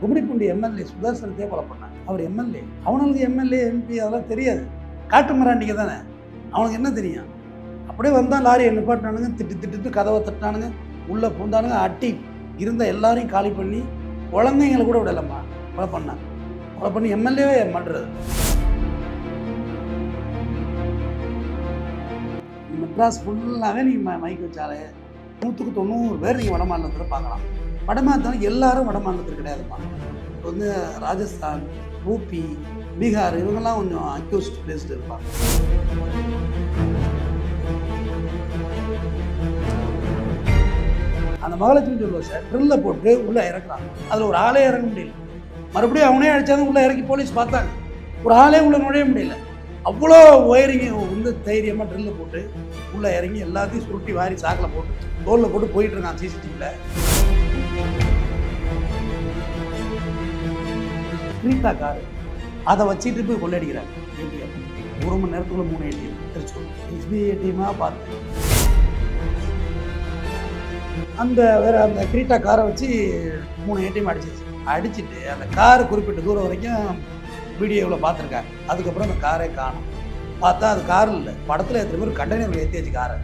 Gummidipoondi MLA சுதர்சனத்தையே கொலை பண்ணாங்க. அவர் MLA, அவனுக்கு எம்எல்ஏ எம்பி அதெல்லாம் தெரியாது. காட்டு மிராண்டிங்க தானே, அவனுக்கு என்ன தெரியும்? அப்படியே வந்தால் லாரியை நிப்பாட்டினானுங்க, திட்டு கதவை தட்டினானுங்க, உள்ளே பூந்தானுங்க, அட்டி இருந்த எல்லாரையும் காலி பண்ணி குழந்தைங்களை கூட விடலம்மா கொலை பண்ணாங்க. கொலை பண்ணி எம்எல்ஏவே பண்ணுறது. மெட்ராஸ் ஃபுல்லாகவே நீங்கள் மைக் வச்சாலே 100க்கு 90 பேர் நீங்கள் வட மாநிலத்தில் பார்க்கலாம். வட மாநிலத்தில் எல்லாரும் வட மாநிலத்தில் கிடையாதுப்பா. இப்போ வந்து ராஜஸ்தான், ஊபி, பீகார் இவங்கெல்லாம் கொஞ்சம் அக்யூஸ்ட் பிளேஸ்டு இருப்பாங்க. அந்த மகாலட்சுமி ஜுவல்லர்ஸை ட்ரில்லை போட்டு உள்ளே இறக்குறாங்க. அதில் ஒரு ஆளே இறங்க முடியல. மறுபடியும் அவனே அடித்தாலும் உள்ளே இறக்கி போலீஸ் பார்த்தாங்க. ஒரு ஆளே உள்ளே நுழைய முடியல. அவ்வளோ ஒயரிங்க வந்து தைரியமாக ட்ரில்லை போட்டு உள்ளே இறங்கி எல்லாத்தையும் சுருட்டி வாரி சாக்கில் போட்டு தோலில் போட்டு போயிட்டு இருக்கான் சிசிடிவியில். கிரீட்டா காரு அதை வச்சுட்டு போய் கொள்ளடிக்கிறாங்க. ஏடிஎம் 1 மணி நேரத்துக்குள்ள 3 ஏடிஎம் திருச்சூர் எஸ்பிஐ ஏடிஎம்மாக பார்த்தேன். அந்த கிரீட்டா காரை வச்சு 3 ஏடிஎம் அடிச்சுட்டு அந்த கார் குறிப்பிட்ட தூரம் வரைக்கும் வீடியோவில் பார்த்துருக்காங்க. அதுக்கப்புறம் அந்த காரே காணும். பார்த்தா அது கார் இல்லை, படத்தில் எத்தனை பேர் கண்டெய்னர் ஏற்றியாச்சு காரை.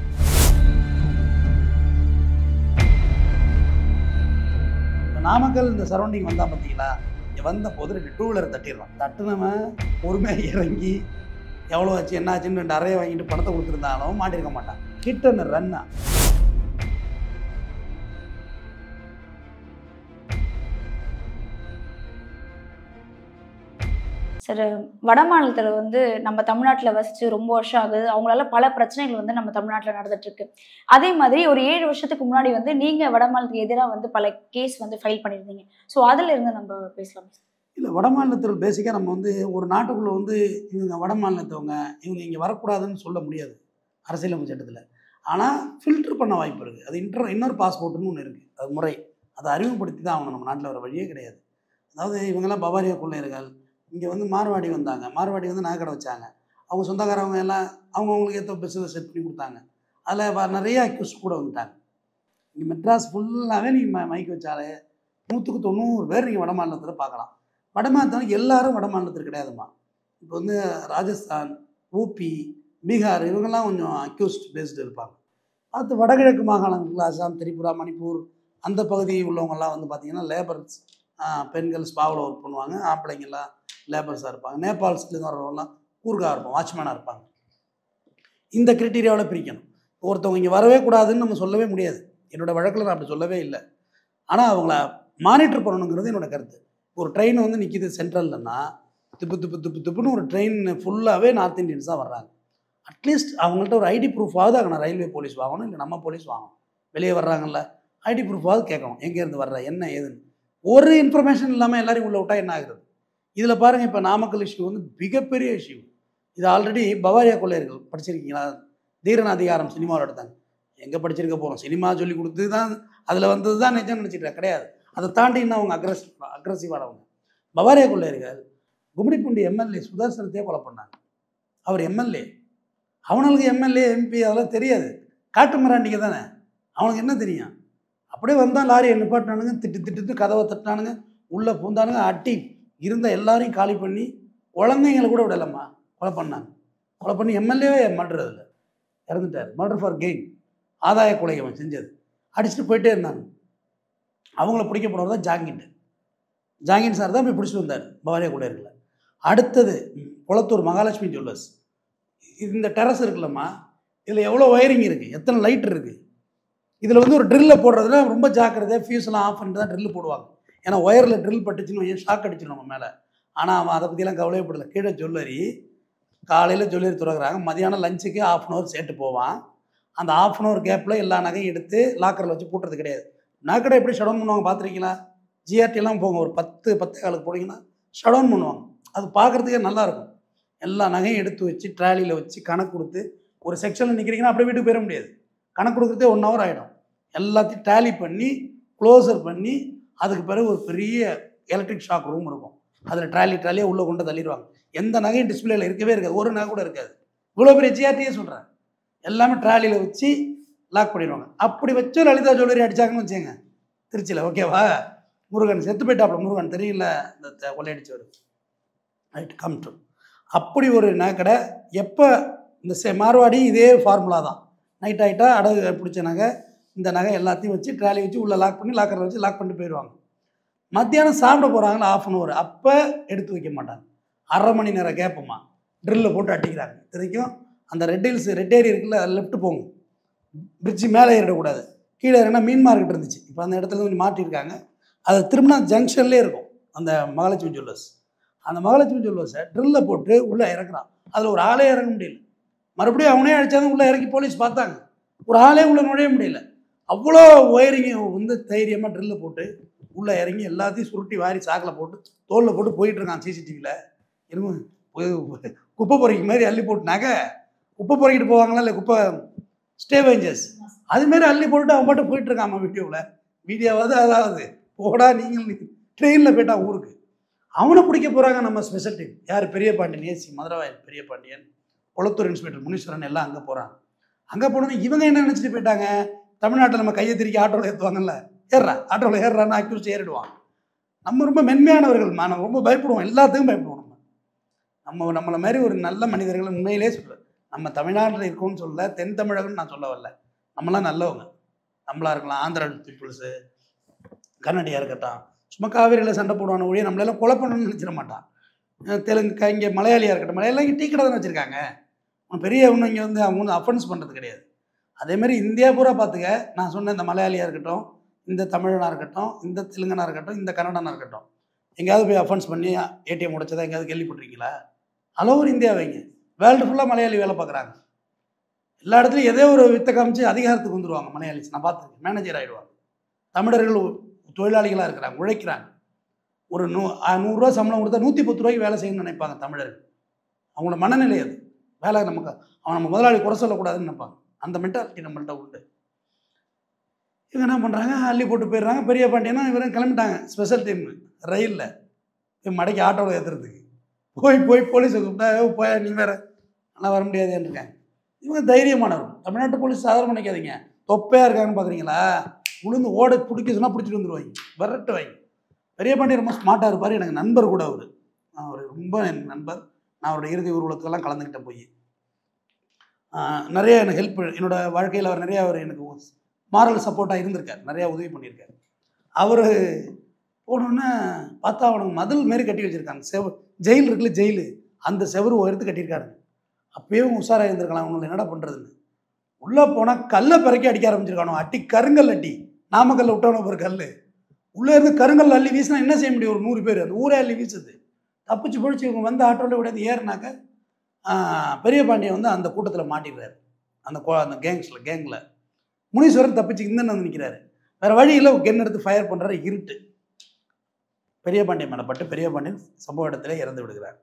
நாமக்கல் இந்த சரௌண்டிங் வந்தால் பார்த்தீங்களா, வந்த போது 2 டூவீலர் தட்டிடுறான். தட்டுனவன் பொறுமையாக இறங்கி எவ்வளோ ஆச்சு என்ன ஆச்சுன்னு 2 அறையை வாங்கிட்டு பணத்தை கொடுத்துருந்தாலும் மாட்டிருக்க மாட்டான். கிட்ட ரன்னா சார், வட மாநிலத்தில் வந்து நம்ம தமிழ்நாட்டில் வசித்து ரொம்ப வருஷம் ஆகுது. அவங்களால பல பிரச்சனைகள் வந்து நம்ம தமிழ்நாட்டில் நடந்துட்டுருக்கு. அதே மாதிரி ஒரு 7 வருஷத்துக்கு முன்னாடி வந்து நீங்கள் வட மாநிலத்துக்கு எதிராக வந்து பல கேஸ் வந்து ஃபைல் பண்ணியிருந்தீங்க. ஸோ அதில் இருந்து நம்ம பேசலாம். இல்லை, வட மாநிலத்தில் பேசிக்காக நம்ம வந்து ஒரு நாட்டுக்குள்ளே வந்து இவங்க வட மாநிலத்தவங்க இவங்க இங்கே வரக்கூடாதுன்னு சொல்ல முடியாது அரசியலமைப்பு சட்டத்தில். ஆனால் ஃபில்டர் பண்ண வாய்ப்பு இருக்குது. அது இன்னொரு பாஸ்போர்ட்டுன்னு ஒன்று இருக்குது. அது முறை, அதை அறிமுகப்படுத்தி தான் ஆகணும். நம்ம நாட்டில் வர வழியே கிடையாது. அதாவது இவங்கெல்லாம் பவாரியா கொள்ளையர்கள். இங்கே வந்து மார்வாடி வந்தாங்க. மார்வாடி வந்து நகைக்கடை வச்சாங்க. அவங்க சொந்தக்காரவங்க எல்லாம் அவங்களுக்கு ஏற்ற பிஸ்னஸ் செட் பண்ணி கொடுத்தாங்க. அதில் நிறைய அக்யூஸ் கூட வந்துட்டாங்க. இங்கே மெட்ராஸ் ஃபுல்லாகவே நீங்கள் மைக் வச்சாலே 100க்கு 90 பேர் நீங்கள் வட மாநிலத்தில் பார்க்கலாம். வட மாநிலத்தில் எல்லாரும் வட மாநிலத்தில் கிடையாதுமா. இப்போ வந்து ராஜஸ்தான், ஊபி, பீகார் இவங்கெல்லாம் கொஞ்சம் அக்யூஸ்ட் பேஸ்டு இருப்பாங்க. அடுத்து வடகிழக்கு மாகாணங்கள் அசாம், திரிபுரா, மணிப்பூர் அந்த பகுதி உள்ளவங்கெல்லாம் வந்து பார்த்திங்கன்னா லேபர்ஸ், பெண்கள் ஸ்பாவில் ஒர்க் பண்ணுவாங்க. ஆம்பளைங்கெல்லாம் லேபர்ஸாக இருப்பாங்க. நேபாள்ஸ்லேருந்து வர்றவங்கலாம் கூர்காக இருப்பாங்க, வாட்ச்மேனாக இருப்பாங்க. இந்த கிரிட்டீரியாவில் பிரிக்கணும். ஒருத்தவங்க இங்கே வரவே கூடாதுன்னு நம்ம சொல்லவே முடியாது. என்னோடய வழக்கில் நான் அப்படி சொல்லவே இல்லை. ஆனால் அவங்கள மானிட்டர் பண்ணணுங்கிறது என்னோடய கருத்து. ஒரு ட்ரெயின் வந்து நிற்கிது சென்ட்ரல்னா திப்புன்னு ஒரு ட்ரெயின் ஃபுல்லாகவே நார்த் இந்தியன்ஸ் தான் வர்றாங்க. அட்லீஸ்ட் அவங்கள்ட்ட ஒரு ஐடி ப்ரூஃபாவது அங்கே ரயில்வே போலீஸ் வாங்கணும், இல்லை நம்ம போலீஸ் வாங்கணும். வெளியே வர்றாங்கல்ல, ஐடி ப்ரூஃபாவது கேட்கணும். எங்கேருந்து வர்ற என்ன ஏதுன்னு ஒரு இன்ஃபர்மேஷன் இல்லாமல் எல்லாரையும் உள்ளே விட்டால் என்ன ஆகுறது? இதில் பாருங்கள், இப்போ நாமக்கல் இஷ்யூ வந்து மிகப்பெரிய இஷ்யூ. இது ஆல்ரெடி பவாரியா கொள்ளையர்கள் படிச்சிருக்கீங்களா? தீரன் அதிகாரம் சினிமாவில் எடுத்தாங்க. எங்கே படிச்சிருக்க போகிறோம்? சினிமா சொல்லி கொடுத்து தான் அதில் வந்தது தான் நிஜம் நினச்சிட்டு கிடையாது. அதை தாண்டி இன்னும் அவங்க அக்ரஸிவானவங்க. பவாரியா கொள்ளையர்கள் கும்மிடிப்பூண்டி எம்எல்ஏ சுதர்சனத்தையே கொலை பண்ணாங்க. அவர் எம்எல்ஏ, அவனுக்கு எம்எல்ஏ எம்பி அதெல்லாம் தெரியாது. காட்டு மிராண்டிங்க தானே, அவனுக்கு என்ன தெரியும்? அப்படியே வந்தால் லாரியை நிப்பாட்டினானுங்க, திட்டு கதவை தட்டினானுங்க, உள்ளே பூந்தானுங்க, அட்டி இருந்த எல்லாரையும் காலி பண்ணி குழந்தைங்களை கூட விடலம்மா கொலை பண்ணாங்க. கொலை பண்ணி எம்எல்ஏவே மர்டர் இறந்துட்டார். மர்டர் ஃபார் கெயின், ஆதாய கொலை அவன் செஞ்சது. அடிச்சுட்டு போயிட்டே இருந்தாங்க. அவங்கள பிடிக்க போனவர் தான் ஜாங்கின் சார் தான் போய் பிடிச்சிட்டு வந்தார் பவாரியா கொள்ளையர்களை. அடுத்தது குளத்தூர் மகாலட்சுமி ஜுவல்லர்ஸ். இந்த டெரஸ் இருக்குல்லம்மா, இதில் எவ்வளோ ஒயரிங் இருக்குது, எத்தனை லைட் இருக்குது. இதில் வந்து ஒரு ட்ரில்லை போடுறதுல ரொம்ப ஜாக்கிரதையாக ஃபியூஸ்லாம் ஆஃப் பண்ணிட்டு தான் ட்ரில் போடுவாங்க. ஏன்னா ஒயரில் ட்ரில் பட்டுச்சுன்னு ஏன் ஷாக் அடிச்சிடும் நம்ம மேலே. ஆனால் அவன் அதை பற்றிலாம் கவலையப்படலை. கீழே ஜுவல்லரி, காலையில் ஜுவல்லரி துறக்குறாங்க, மதியானம் லஞ்சுக்கு 1/2 அன் ஹவர் சேர்த்து போவான். அந்த 1/2 அன் ஹவர் கேப்பில் எல்லா நகையும் எடுத்து லாக்கரில் வச்சு பூட்டுறது கிடையாது. நகைக்கடை எப்படி ஷட் டவுன் பண்ணுவாங்க பார்த்துருக்கீங்களா? ஜிஆர்டிலாம் போங்க, ஒரு 10 போனீங்கன்னா ஷட் டவுன் பண்ணுவாங்க. அது பார்க்குறதுக்கே நல்லாயிருக்கும். எல்லா நகையும் எடுத்து வச்சு ட்ராலியில் வச்சு கணக்கு கொடுத்து ஒரு செக்ஷனில் நிற்கிறீங்கன்னா அப்படியே வீட்டுக்கு போயிட முடியாது. கணக்கு கொடுக்குறதே 1 ஹவர் ஆகிடும். எல்லாத்தையும் டேலி பண்ணி க்ளோசர் பண்ணி அதுக்கு பிறகு ஒரு பெரிய எலக்ட்ரிக் ஷாக் ரூம் இருக்கும். அதில் ட்ராலியாக உள்ளே கொண்டு தள்ளிடுவாங்க. எந்த நகையும் டிஸ்பிளேயில் இருக்கவே இருக்காது, ஒரு நகை கூட இருக்காது. இவ்வளோ பெரிய ஜிஆர்டியே சொல்கிறேன். எல்லாமே ட்ராலியில் வச்சு லாக் பண்ணிடுவாங்க. அப்படி வச்சு லலிதா ஜுவல்லரி அடித்தாங்கன்னு வச்சுங்க திருச்சியில், ஓகேவா? முருகன் செத்து போயிட்டாப்புல, முருகன் தெரியல இந்த கொள்ளையடிச்சவர். ரைட், கம் டு அப்படி ஒரு நகைக்கடை. எப்போ இந்த மார்வாடி இதே ஃபார்முலா தான். நைட் ஆகிட்டா அடகு பிடிச்ச நகை, இந்த நகை எல்லாத்தையும் வச்சு ட்ராலி வச்சு உள்ளே லாக் பண்ணி லாக்கரில் வச்சு லாக் பண்ணிட்டு போயிடுவாங்க. மத்தியானம் சாப்பிட போகிறாங்களா, 1/2 hour அப்போ எடுத்து வைக்க மாட்டாங்க. 1/2 மணி நேரம் கேட்போமா, ட்ரில்லை போட்டு அட்டிக்கிறாங்க. இதுக்கும் அந்த ரெட் ஹில்ஸ் ரெட் ஏரி இருக்குல்ல, லெஃப்ட் போங்க, பிரிட்ஜு மேலே ஏறிடக்கூடாது, கீழே ஏறினா மீன் மார்க்கெட் இருந்துச்சு, இப்போ அந்த இடத்துல கொஞ்சம் மாற்றிருக்காங்க. அது திரும்பினா ஜங்ஷன்லேயே இருக்கும் அந்த மகாலட்சுமி ஜுவல்லர்ஸ். அந்த மகாலட்சுமி ஜுவல்லர்ஸை ட்ரில்லை போட்டு உள்ளே இறக்குறான். அதில் ஒரு ஆளே இறங்க முடியல. மறுபடியும் அவனே அடித்தாங்க, உள்ளே இறக்கி போலீஸ் பார்த்தாங்க, ஒரு ஆளே உள்ளே நுழைய முடியல. அவ்வளோ ஒயரிங்கும் வந்து தைரியமாக ட்ரில்லை போட்டு உள்ளே இறங்கி எல்லாத்தையும் சுருட்டி வாரி சாக்கில் போட்டு தோலில் போட்டு போயிட்டுருக்கான். சிசிடிவியில் இன்னும் குப்பை பொறிக்க மாதிரி அள்ளி போட்டுனாக்க, குப்பை பொறிக்கிட்டு போவாங்களா இல்லை, குப்பை ஸ்டேவேஞ்சர்ஸ் அதுமாரி அள்ளி போட்டுட்டு அவன் பாட்டு போயிட்டுருக்கான் வீடியோவாவது. அதாவது போடா நீங்கள் ட்ரெயினில் போயிட்டான் ஊருக்கு. அவனை பிடிக்க போகிறாங்க நம்ம ஸ்பெஷல் டீம். யார், பெரிய பாண்டியன் ஏசி மதுரவாயல் பெரிய பாண்டியன், குளத்தூர் இன்ஸ்பெக்டர் முனீஸ்வரன் எல்லாம் அங்கே போகிறாங்க. அங்கே போனோன்னு இவங்க என்ன நினச்சிட்டு போயிட்டாங்க, தமிழ்நாட்டில் நம்ம கையை திருக்கி ஆட்டோவில் ஏற்றுவாங்கல்ல, ஏறுறா ஆட்டோவில் ஏறுறான்னு அக்யூஸ்ட் ஏறிடுவான். நம்ம ரொம்ப மென்மையானவர்கள், நம்ம ரொம்ப பயப்படுவோம், எல்லாத்துக்கும் பயப்படுவோம். நம்மளை மாதிரி ஒரு நல்ல மனிதர்கள் உண்மையிலே சொல்ல, நம்ம தமிழ்நாட்டில் இருக்கோம்னு சொல்ல, தென் தமிழகம்னு நான் சொல்ல வரல, நம்மளாம் நல்லவங்க. நம்மளாக இருக்கலாம், ஆந்திரா பீப்புள்ஸு, கன்னடியாக இருக்கட்டும், சும்மா காவேரியில் சண்டை போடுவான ஒழிய நம்மளெல்லாம் கொலை பண்ணணும்னு நினச்சிட மாட்டான். தெலுங்கு இங்கே மலையாளியாக இருக்கட்டும், மலையாளம் இங்கே டீ கடை தானே வச்சுருக்காங்க, பெரிய ஒன்றும் இங்கே வந்து அவங்க ஒன்றும் அஃபென்ஸ் பண்ணுறது கிடையாது. அதேமாதிரி இந்தியா பூரா பார்த்துக்க, நான் சொன்ன இந்த மலையாளியாக இருக்கட்டும், இந்த தமிழனாக இருக்கட்டும், இந்த தெலுங்கனாக இருக்கட்டும், இந்த கன்னடனாக இருக்கட்டும், எங்கேயாவது போய் அஃபென்ஸ் பண்ணி ஏடிஎம் உடைச்சதா எங்கேயாவது கேள்விப்பட்டிருக்கீங்களா? அளவு இந்தியா வைங்க, வேர்ல்டு ஃபுல்லாக மலையாளி வேலை பார்க்குறாங்க. எல்லா இடத்துலையும் ஏதோ ஒரு வித்தை காமிச்சு அதிகாரத்துக்கு வந்துடுவாங்க மலையாளிஸ். நான் பார்த்துருக்கேன், மேனேஜர் ஆகிடுவாங்க. தமிழர்கள் தொழிலாளிகளாக இருக்கிறாங்க, உழைக்கிறாங்க. ஒரு 100 ரூபா சம்பளம் கொடுத்தா 110 ரூபாய்க்கு வேலை செய்யணும்னு நினைப்பாங்க தமிழர்கள். அவங்களோட மனநிலை அது. வேலை நமக்கு அவன் நம்ம முதலாளி குறை சொல்லக்கூடாதுன்னு நினைப்பாங்க. அந்த மென்டாலிட்டி நம்மள்கிட்ட உண்டு. இவங்க என்ன பண்ணுறாங்க, அள்ளி போட்டு போயிடுறாங்க. பெரிய பாண்டியனா இவரும் கிளம்பிட்டாங்க ஸ்பெஷல் டீம் ரயிலில் மடைக்கு ஆட்டோவில் ஏற்றுறதுக்கு. போய் போலீஸை கூப்பிட்டா, போய் நீ வேறு ஆனால் வர முடியாதுன்னு இருக்காங்க. இவங்க தைரியமானவர். தமிழ்நாட்டு போலீஸ் சாதாரண நினைக்காதீங்க, தொப்பையாக இருக்காங்கன்னு பார்க்குறீங்களா, உளுந்து ஓட பிடிக்க சொன்னால் பிடிச்சிட்டு வந்துடுவாங்க, விரட்டு வாங்கி. பெரிய பாண்டியன் ரொம்ப ஸ்மார்ட்டாக இருப்பார். எனக்கு நண்பர் கூட அவர், அவர் ரொம்ப என் நண்பர். நான் அவருடைய இறுதி ஊர்வலத்துக்கெல்லாம் கலந்துக்கிட்டேன் போய். நிறைய எனக்கு ஹெல்ப், என்னோடய வாழ்க்கையில் அவர் நிறையா எனக்கு மாரல் சப்போர்ட்டாக இருந்திருக்கார், நிறையா உதவி பண்ணியிருக்கார். அவர் போனோன்னே பார்த்தா அவனுக்கு மதில் மாரி கட்டி வச்சுருக்காங்க. ஜெயில் இருக்குல்ல, ஜெயிலு, அந்த செவரு உயர்த்து கட்டியிருக்காருங்க. அப்பயே உஷாராக இருந்திருக்கலாம், அவங்களை என்னடா பண்ணுறதுன்னு. உள்ளே போனால் கல்லை பிறக்கி அடிக்க ஆரம்பிச்சிருக்கானோ, அட்டி கருங்கல் அட்டி, நாமக்கல்ல விட்டவன ஒரு கல், உள்ளே இருந்து கருங்கல் அள்ளி வீசினா என்ன செய்ய முடியும்? ஒரு 100 பேர், அந்த ஊரே அள்ளி வீசுது. தப்பிச்சு போயிடுச்சு. இவங்க வந்து ஆட்டோவில் விடாது ஏறினாக்க பெரிய பாண்டியன் வந்து அந்த கூட்டத்தில் மாட்டிடுறாரு, அந்த கேங்கில். முனீஸ்வரன் தப்பிச்சு இந்தன்னு வந்து நிற்கிறாரு. வேறு வழியில் கென் எடுத்து ஃபயர் பண்ணுறாரு. இருட்டு பெரிய பாண்டியன் மேலே பட்டு பெரிய பாண்டியன் சம்பவ இடத்துல இறந்து விடுகிறார்.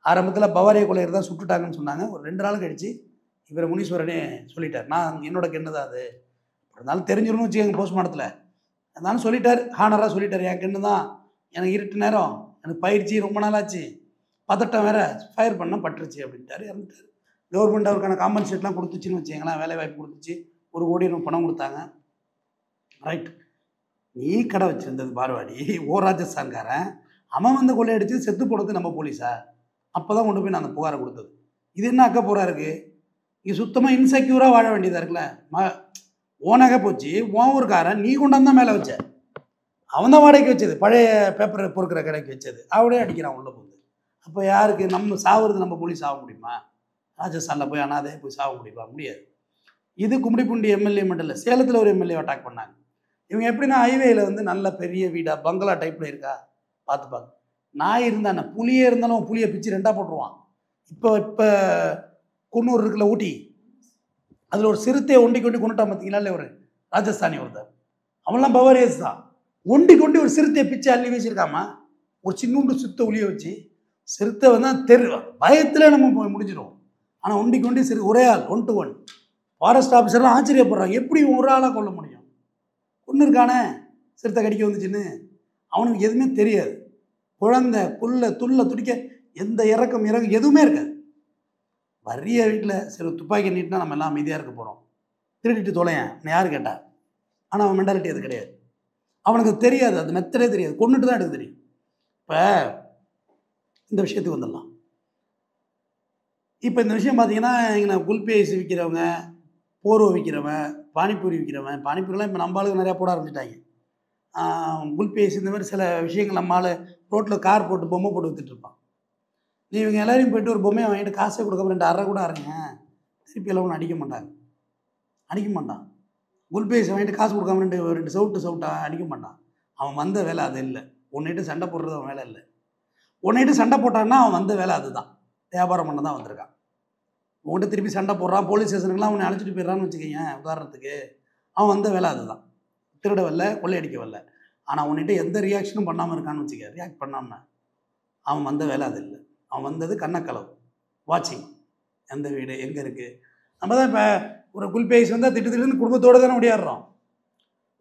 ஆரம்பத்தில் பவாரிய கொலையர் தான் சுட்டுட்டாங்கன்னு சொன்னாங்க. ஒரு 2 நாள் கழிச்சு இவர் முனீஸ்வரனே சொல்லிட்டார், நான் என்னோட கெண்ணு தான் அது, இருந்தாலும் தெரிஞ்சிடணும் வச்சுக்கோங்க போஸ்ட்மார்ட்டத்தில். அதனாலும் சொல்லிட்டார், ஹானராக சொல்லிட்டார், என் கெண்ணு தான், எனக்கு இருட்டு நேரம், எனக்கு பயிற்சி ரொம்ப நாள் ஆச்சு, பதட்டம் வேறு, ஃபயர் பண்ண பட்டுருச்சு அப்படின்ட்டார், இறந்துட்டார். கவர்மெண்ட் அவருக்கான காம்பன்சேட்லாம் கொடுத்துச்சின்னு வச்சுங்களேன், வேலை வாய்ப்பு கொடுத்துச்சு, 1 கோடி பணம் கொடுத்தாங்க. ரைட், நீ கடை வச்சுருந்தது மார்வாடி, ராஜஸ்தான்காரன், அவன் வந்து கொள்ளையடிச்சு செத்து போடுறது நம்ம போலீஸா? அப்போ தான் கொண்டு போய் நான் அந்த புகாரை கொடுத்தது. இது என்ன அக்கப்பூரா இருக்குது? இங்கே சுத்தமாக இன்செக்யூராக வாழ வேண்டியதாக இருக்குல்ல. ஓனாக போச்சு, உன் ஊருக்காரன் நீ கொண்டாந்து தான் மேலே வச்ச, அவன் தான் வாடகைக்கு வச்சது, பழைய பேப்பர் பொறுக்கிற கடைக்கு வச்சது, அவனே அடிக்கிறான் உள்ளே போகுது. அப்போ யாருக்கு நம்ம சாவுறது? நம்ம போலீஸ் ஆக முடியுமா? ராஜஸ்தானில் போய் அனாதே போய் சாக முடியுமா? முடியாது. இது கும்மிடிப்பூண்டி எம்எல்ஏ மட்டும் இல்லை, சேலத்தில் ஒரு எம்எல்ஏ அட்டாக் பண்ணாங்க. இவங்க எப்படின்னா ஹைவேயில் வந்து நல்ல பெரிய வீடாக பங்களா டைப்பில் இருக்கா பார்த்துப்பாங்க. நாய் இருந்தானே, புளியே இருந்தாலும் புளியை பிச்சு 2ஆக போட்டுருவான். இப்போ குன்னூர் இருக்குல்ல, ஊட்டி, அதில் ஒரு சிறுத்தையை ஒண்டி கொண்டுட்டா பார்த்தீங்களா இல்லை, ஒரு ராஜஸ்தானி ஒருத்தர், அவன்லாம் பவாரியஸ் தான். ஒண்டி ஒரு சிறுத்தையை பிச்சு அள்ளி வீசியிருக்காமா, ஒரு சின்னூண்டு சுத்த ஒளியை வச்சு. சிறுத்தை வந்து பயத்தில் நம்ம முடிஞ்சிடும். ஆனால் ஒண்டி ஒரே ஆள் 1 to 1. ஃபாரஸ்ட் ஆஃபீஸர்லாம் ஆச்சரியப்படுறாங்க, எப்படி ஒரு ஆளாக கொல்ல முடியும்? ஒன்று இருக்கானே சிறுத்தை கடிக்க வந்துச்சுன்னு, அவனுக்கு எதுவுமே தெரியாது. குழந்தை துள்ள துடிக்க எந்த இறக்கம் எதுவுமே இருக்காது. வரிய வீட்டில் சில துப்பாக்கி நீட்டினா நம்ம எல்லாம் அமைதியாக இருக்க போகிறோம். திருடிட்டு தொலையன் யார் கேட்டா? ஆனால் அவன் மென்டாலிட்டி அது கிடையாது. அவனுக்கு தெரியாது, அது மெத்தடே தெரியாது, கொண்டுட்டு தான் எடுக்க தெரியும். இப்போ இந்த விஷயத்துக்கு வந்துடலாம். இப்போ இந்த விஷயம் பார்த்தீங்கன்னா, இங்கே குல்பி ஐஸ் விற்கிறவங்க, போர்வை விற்கிறவன், பானிபூரி விற்கிறவன், பானிபூரிலாம் இப்போ நம்ம ஆளுங்க நிறையா போட ஆரம்பிச்சிட்டாங்க. குல்பி ஐஸ் இந்த மாதிரி சில விஷயங்கள் நம்ம ஆள் ரோட்டில் கார் போட்டு பொம்மை போட்டு விற்றுட்ருப்பான். நீ இவங்க எல்லாரையும் போய்ட்டு ஒரு பொம்மையை வாங்கிட்டு காசே கொடுக்காம 2 அரை கூட அரைங்க, திருப்பி எல்லாம் ஒன்று அடிக்க மாட்டான். குல்பி ஐஸ் வாங்கிட்டு காசு கொடுக்காம 2 சவுட்டா அடிக்க மாட்டான். அவன் வந்த வேலை அது இல்லை. உன்னிட்டு சண்டை போடுறது அவன் வேலை இல்லை. உன்னிட்டு சண்டை போட்டான்னா அவன் வந்த வேலை அதுதான், வியாபாரம் பண்ண தான் வந்திருக்கான். உங்கள்கிட்ட திருப்பி சண்டை போடுறான், போலீஸ் ஸ்டேஷனுக்குலாம் அவனை அழைச்சிட்டு போயிடறான்னு வச்சுக்கோங்க. உதாரணத்துக்கு அவன் வந்த வேலை அதுதான், திருட வரல, கொள்ளையடிக்க வரல. ஆனால் உன்னிட்ட எந்த ரியாக்ஷனும் பண்ணாமல் இருக்கான்னு வச்சுக்க, ரியாக்ட் பண்ணாமல், அவன் வந்த வேலை அது இல்லை. அவன் வந்தது கண்ணக்களவு, வாட்சிங், எந்த வீடு எங்கே இருக்குது. நம்ம தான் இப்போ ஒரு குல்பி ஐஸ் வந்தால் திட்டுன்னு குடும்பத்தோடு தானே ஓடியாடுறோம்.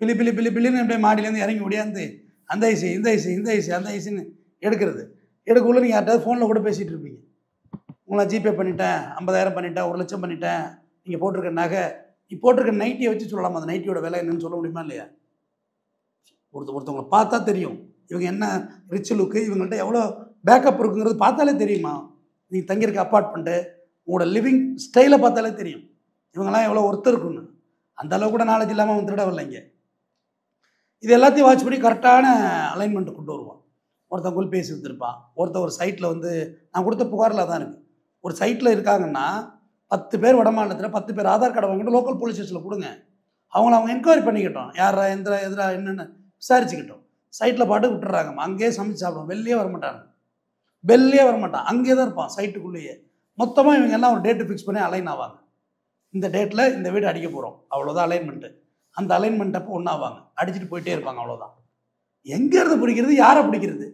பிள்ளின்னு அப்படியே மாடியிலேருந்து இறங்கி ஓடியாந்து அந்த ஐஸு இந்த ஐஸு இந்த ஐஸு அந்த ஐஸுன்னு எடுக்கக்குள்ளே நீங்கள் யார்ட்டாவது ஃபோனில் கூட பேசிகிட்டு இருப்பீங்க. உங்களை ஜிபே பண்ணிட்டேன், 50,000 பண்ணிட்டேன், 1 லட்சம் பண்ணிட்டேன், நீங்கள் போட்டிருக்க நகை, நீ போட்டிருக்க நைட்டியை வச்சு சொல்லலாமா அந்த நைட்டியோட விலை என்னன்னு சொல்ல முடியுமா இல்லையா? ஒருத்தவங்களை பார்த்தா தெரியும் இவங்க என்ன ரிச் லுக்கு, இவங்கள்ட்ட எவ்வளோ பேக்கப் இருக்குங்கிறது பார்த்தாலே தெரியுமா? நீங்கள் தங்கியிருக்க அப்பார்ட்மெண்ட்டு, உங்களோட லிவிங் ஸ்டைலை பார்த்தாலே தெரியும் இவங்கெல்லாம் எவ்வளோ ஒருத்தர் இருக்குன்னு. அந்த அளவு கூட நாலேஜ் இல்லாமல் அவன் திருட வரலைங்க. இது எல்லாத்தையும் வாட்ச் பண்ணி கரெக்டான அலைன்மெண்ட்டை கொண்டு வருவான். ஒருத்தன் குல்பி ஐஸ் விற்றுருப்பான், ஒருத்தன் ஒரு சைட்டில் வந்து நான் கொடுத்த புகாரில் தான் இருக்குது. ஒரு சைட்டில் இருக்காங்கன்னா 10 பேர் வடமாநிலத்தில் 10 பேர் ஆதார் கார்டை வாங்கிட்டு லோக்கல் போலீஸ் ஸ்டேஷனில் கொடுங்க. அவங்க என்கொயரி பண்ணிக்கிட்டோம், யாரா எதிராக என்னென்னு விசாரிச்சுக்கிட்டோம். சைட்டில் பாட்டு விட்டுறாங்கம்மா, அங்கேயே சமைச்சு சாப்பிடுவோம், வெளியே வரமாட்டான், அங்கேயே தான் இருப்பான் சைட்டுக்குள்ளேயே. மொத்தமாக இவங்க எல்லாம் ஒரு டேட்டு ஃபிக்ஸ் பண்ணி அலைன் ஆவாங்க. இந்த டேட்டில் இந்த வீடு அடிக்க போகிறோம், அவ்வளோதான் அலைன்மெண்ட்டு. அந்த அலைன்மெண்ட் அப்போ ஒன்றாவாங்க, அடிச்சுட்டு போயிட்டே இருப்பாங்க, அவ்வளோதான். எங்கேருந்து பிடிக்கிறது, யாரை பிடிக்கிறது?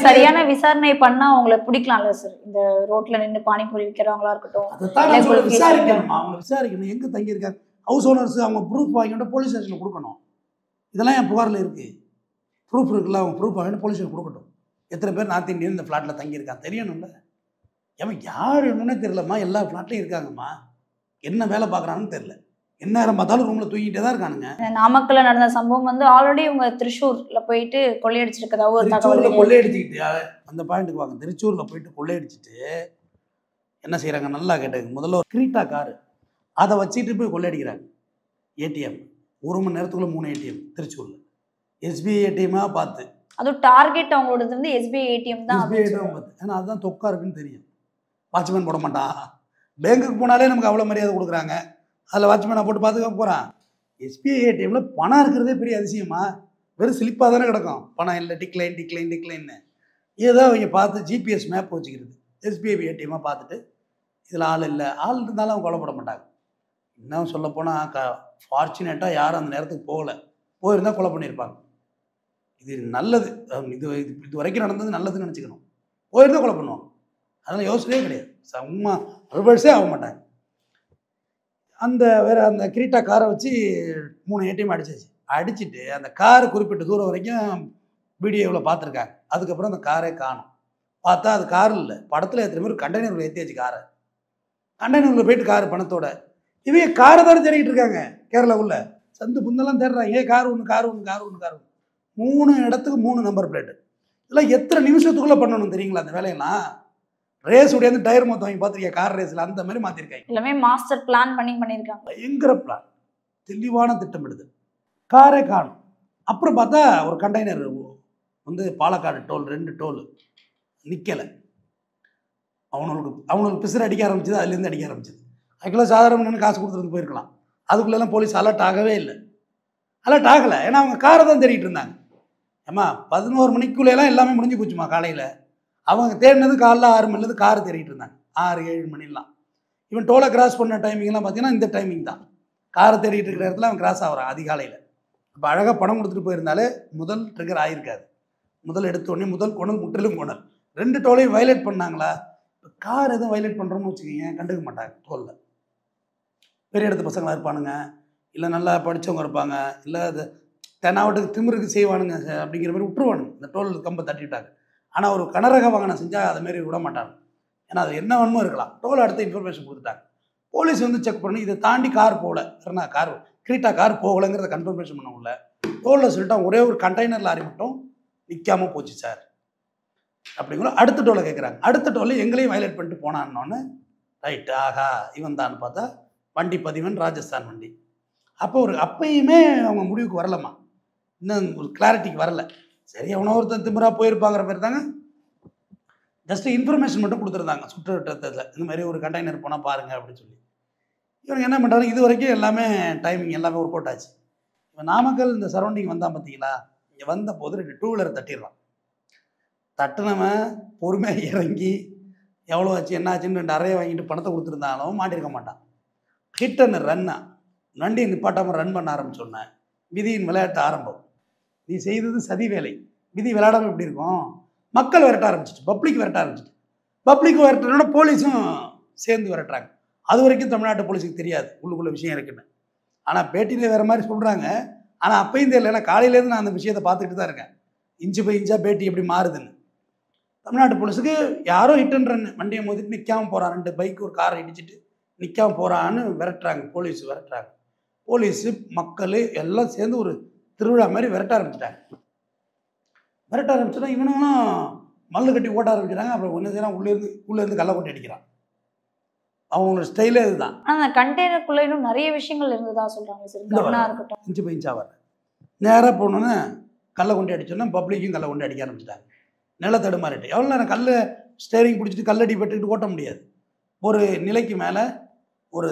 சரியான விசாரணை பண்ணா அவங்களை பிடிக்கலாம்ல சார்? இந்த ரோட்ல நின்று பானிபூரி விற்கிறவங்களா இருக்கட்டும், அதைத்தான் விசாரிக்கணும். அவங்க விசாரிக்கணும் எங்கே தங்கியிருக்காங்க, ஹவுஸ் ஓனர்ஸ் அவங்க ப்ரூஃப் வாங்கிட்டு போலீஸ் ஸ்டேஷனில் கொடுக்கணும். இதெல்லாம் என் புகாரில் இருக்குது, ப்ரூஃப் இருக்குல்ல, அவங்க ப்ரூஃப் வாங்கிட்டு போலீஸ் ஸ்டேஷன் கொடுக்கட்டும். எத்தனை பேர் நார்த் இந்தியன் இந்த ஃப்ளாட்டில் தங்கியிருக்காங்க தெரியணும்ல. ஏன் யார் என்னன்னே தெரியலம்மா, எல்லா ஃப்ளாட்லையும் இருக்காங்கம்மா, என்ன வேலை பார்க்குறாங்கன்னு தெரியல, என்ன நேரம் பார்த்தாலும் ரூமில் தூங்கிட்டே தான் இருக்கானுங்க. நாமக்கல்ல நடந்த சம்பவம் வந்து ஆல்ரெடி இவங்க திருச்சூர்ல போயிட்டு கொள்ளையடிச்சிருக்கதாவும் ஒரு தகவல். கொள்ளையடிச்சுக்கிட்டு அந்த பாயிண்ட்டுக்கு வாங்க. திருச்சூரில் போயிட்டு கொள்ளையடிச்சிட்டு என்ன செய்கிறாங்க நல்லா கேட்டது. முதல்ல ஒரு கிரீட்டா காரு, அதை வச்சுட்டு போய் கொள்ளையடிக்கிறாங்க. ஏடிஎம் 1 மணி நேரத்துக்குள்ள 3 ஏடிஎம் திருச்சூரில், எஸ்பிஐ ஏடிஎம்மாக பார்த்து. அதுவும் டார்கெட் அவங்களோடது வந்து எஸ்பிஐ ஏடிஎம் தான். எஸ்பிஐ ஏடிஎம் பார்த்து, ஏன்னா அதுதான் தொக்கா இருக்குன்னு தெரியும். வாட்ச்மேன் போட மாட்டான். பேங்குக்கு போனாலே நமக்கு அவ்வளோ மரியாதை கொடுக்குறாங்க, அதில் வாட்ச்மேனை போட்டு பார்த்துக்க போகிறான். எஸ்பிஐ ஏடிஎம்மில் பணம் இருக்கிறதே பெரிய அதிசயமா, வெறும் ஸ்லிப்பாக தானே கிடக்கும், பணம் இல்லை, டிக்ளைன்னு ஏதோ அவங்க பார்த்து ஜிபிஎஸ் மேப் வச்சுக்கிறது. எஸ்பிஐ ஏடிஎம்மாக பார்த்துட்டு இதில் ஆள் இல்லை, ஆள் இருந்தாலும் அவங்க கொல்லப்பட மாட்டாங்க. இன்னும் சொல்லப்போனால் ஃபார்ச்சுனேட்டாக யாரும் அந்த நேரத்துக்கு போயிருந்தால் கொலை பண்ணியிருப்பாங்க. இது நல்லது, இது வரைக்கும் நடந்தது நல்லதுன்னு நினச்சிக்கணும். போயிருந்தால் கொலை பண்ணுவாங்க, அதெல்லாம் யோசனையே கிடையாது. சும்மா ரிவர்ஸே ஆக மாட்டாங்க. அந்த கிரீட்டா காரை வச்சு 3 ஏடிஎம் அடிச்சுட்டு அந்த கார் குறிப்பிட்ட தூரம் வரைக்கும் வீடியோவில் பார்த்துருக்காங்க. அதுக்கப்புறம் அந்த காரே காணும். பார்த்தா அது கார் இல்லை, படத்தில் எத்தனை பேர் கண்டெய்னரில் ஏற்றியாச்சு காரை. கண்டெய்னரில் போயிட்டு கார் பணத்தோட இவங்க காரை தானே தேடிக்கிட்டு இருக்காங்க. கேரளாவுள்ள சந்து புந்தெல்லாம் தேடுறாங்க, கார் ஒன்று 3 இடத்துக்கு 3 நம்பர் பிளேட்டு. இதெல்லாம் எத்தனை நிமிஷத்துக்குள்ளே பண்ணணும் தெரியுங்களா அந்த வேலையெல்லாம்? ரேஸ் உடையாந்து டயர் மொத்தம் வாங்கி பார்த்துருக்கேன், கார் ரேஸில் அந்த மாதிரி மாற்றிருக்காங்க. எல்லாமே மாஸ்டர் பிளான் பண்ணியிருக்காங்க. பயங்கர பிளான், தெளிவான திட்டமிடுதல். காரே காணும். அப்புறம் பார்த்தா ஒரு கண்டெய்னர் வந்து பாலக்காடு டோல் 2 டோல் நிற்கலை. அவனுக்கு பிசர் அடிக்க ஆரம்பிச்சது, அதுலேருந்து அடிக்க ஆரம்பிச்சது. அதுக்குள்ளே சாதாரண காசு கொடுத்துருந்து போயிருக்கலாம். அதுக்குள்ளெல்லாம் போலீஸ் அலர்ட் ஆகவே இல்லை. அலர்ட் ஆகலை, ஏன்னா அவங்க காரை தான் தேடிட்டு இருந்தாங்க. ஏம்மா 11 மணிக்குள்ளேலாம் எல்லாமே முடிஞ்சு போச்சுமா. காலையில் அவங்க தேடினது காலைல 6 மணிலேருந்து கார் தேடிட்டு இருந்தாங்க, 6-7 மணிலாம். இவன் டோலை கிராஸ் பண்ண டைமிங்லாம் பார்த்தீங்கன்னா இந்த டைமிங் தான். காரை தேடிட்டு இருக்கிற இடத்துல அவன் கிராஸ் ஆகிறான் அதிகாலையில். அப்போ அழகாக பணம் கொடுத்துட்டு போயிருந்தாலே முதல் ட்ரிகர் ஆகிருக்காது. முதல் எடுத்தோடனே முதல் கொணல் முற்றிலும் கொணல். 2 டோலையும் வயலேட் பண்ணாங்களா? இப்போ கார் எதுவும் வயலேட் பண்ணுறோம்னு வச்சுக்கோங்க, கண்டுக்க மாட்டாங்க. டோலில் பெரிய இடத்து பசங்களாக இருப்பானுங்க, இல்லை நல்லா படித்தவங்க இருப்பாங்க, இல்லை அது தென்னாவட்டுக்கு திமிருக்கு செய்வானுங்க அப்படிங்கிற மாதிரி விட்டுருவானுங்க. இந்த டோல் கம்பை தட்டிவிட்டாங்க. ஆனால் ஒரு கனரக வாகனம் செஞ்சால் அதுமாரி விட மாட்டாங்க, ஏன்னா அது என்ன வேணுமோ இருக்கலாம். டோல் அடுத்த இன்ஃபர்மேஷன் கொடுத்துட்டாங்க. போலீஸ் வந்து செக் பண்ணி இதை தாண்டி கார் போகல, கிரீட்டா கார் போகலைங்கிறத கன்ஃபர்மேஷன் பண்ண உள்ள தோளில் சொல்லிட்டான், ஒரே ஒரு கண்டெய்னர் லாரி மட்டும் நிற்காமல் போச்சு சார் அப்படிங்கிற. அடுத்த டோலை கேட்குறாங்க. அடுத்த டோலில் எங்களையும் வயலேட் பண்ணிட்டு போனான்னொன்னு, ரைட்டு ஆஹா இவன் தான் பார்த்தா வண்டி பதிவன் ராஜஸ்தான் வண்டி. அப்பயுமே அவங்க முடிவுக்கு வரலம்மா, இன்னும் ஒரு கிளாரிட்டிக்கு வரல. சரி எவனோ ஒருத்தன் திமிரா போயிருப்பாங்கிற மாதிரி தாங்க ஜஸ்ட் இன்ஃபர்மேஷன் மட்டும் கொடுத்துருந்தாங்க சுற்று வட்டத்தில், இந்த மாதிரி ஒரு கண்டெய்னர் போனால் பாருங்கள் அப்படின்னு சொல்லி. இவங்க என்ன பண்ணுறாங்க, இது வரைக்கும் எல்லாமே டைமிங் எல்லாமே ஒர்க் அவுட் ஆச்சு. இப்போ நாமக்கல் இந்த சரௌண்டிங் வந்தான் பார்த்தீங்களா, இங்கே வந்த போது 2 டூ வீலரை தட்டிடுறான். தட்டுனவன் பொறுமையாக இறங்கி எவ்வளோ ஆச்சு என்ன ஆச்சுன்னு 2 அறையை வாங்கிட்டு பணத்தை கொடுத்துருந்தாலும் மாட்டிருக்க மாட்டான். ஹிட் அண்ட் ரன்னா, வண்டியை நிப்பாட்டாமல் ரன் பண்ண ஆரம்பிச்சோன்னே விதியின் விளையாட்டு ஆரம்பம். நீ செய்தது சதி வேலை. விதி விளையாடாமல் எப்படி இருக்கும், மக்கள் விரட்ட ஆரம்பிச்சிட்டு, பப்ளிக் விரட்ட ஆரம்பிச்சிட்டு, பப்ளிக் விரட்டுறோன்னா போலீஸும் சேர்ந்து விரட்டுறாங்க. அது வரைக்கும் தமிழ்நாட்டு போலீஸுக்கு தெரியாது உள்ளுக்குள்ள விஷயம் இருக்குன்னு. ஆனால் பேட்டியில் வேறு மாதிரி சொல்கிறாங்க. ஆனால் அப்பையும் தெரியல, ஏன்னா காலையிலேருந்து நான் அந்த விஷயத்தை பார்த்துக்கிட்டு தான் இருக்கேன், இன்ச்சு பை இன்ச்சாக பேட்டி எப்படி மாறுதுன்னு. தமிழ்நாட்டு போலீஸுக்கு யாரோ ஹிட் அண்ட் ரன், வண்டியை மோதிட்டு நிற்காமல் போகிறான், 2 பைக் ஒரு காரை இடிச்சிட்டு நிற்காமல் போகிறான்னு விரட்டுறாங்க, போலீஸ் விரட்டுறாங்க. போலீஸு மக்கள் எல்லாம் சேர்ந்து ஒரு திருவிழா மாதிரி விரட்ட ஆரம்பிச்சிட்டாங்க. விரட்ட ஆரம்பிச்சுன்னா இவனுங்களும் மல்லு கட்டி ஓட்ட ஆரம்பிச்சிட்டாங்க. அப்புறம் ஒன்று செய்யலாம், உள்ளேருந்து கள்ள கொட்டி அடிக்கிறான். அவங்களோட ஸ்டைலே இதுதான். ஆனால் அந்த கண்டெய்னருக்குள்ளே இன்னும் நிறைய விஷயங்கள் இருந்ததா சொல்கிறாங்க சார். கவனா இருக்கட்டும், இன்ச்சு பை இன்ச்சாக வர நேராக போனோன்னே கள்ள கொண்டு அடிச்சோன்னா பப்ளிக்கும் கள்ள கொண்டு அடிக்க ஆரம்பிச்சிட்டாங்க. நில தடுமாறிட்டு எவ்வளோ நேரம் கல் ஸ்டேரிங் பிடிச்சிட்டு கல்லடி பட்டுக்கிட்டு ஓட்ட முடியாது. ஒரு நிலைக்கு மேலே ஒரு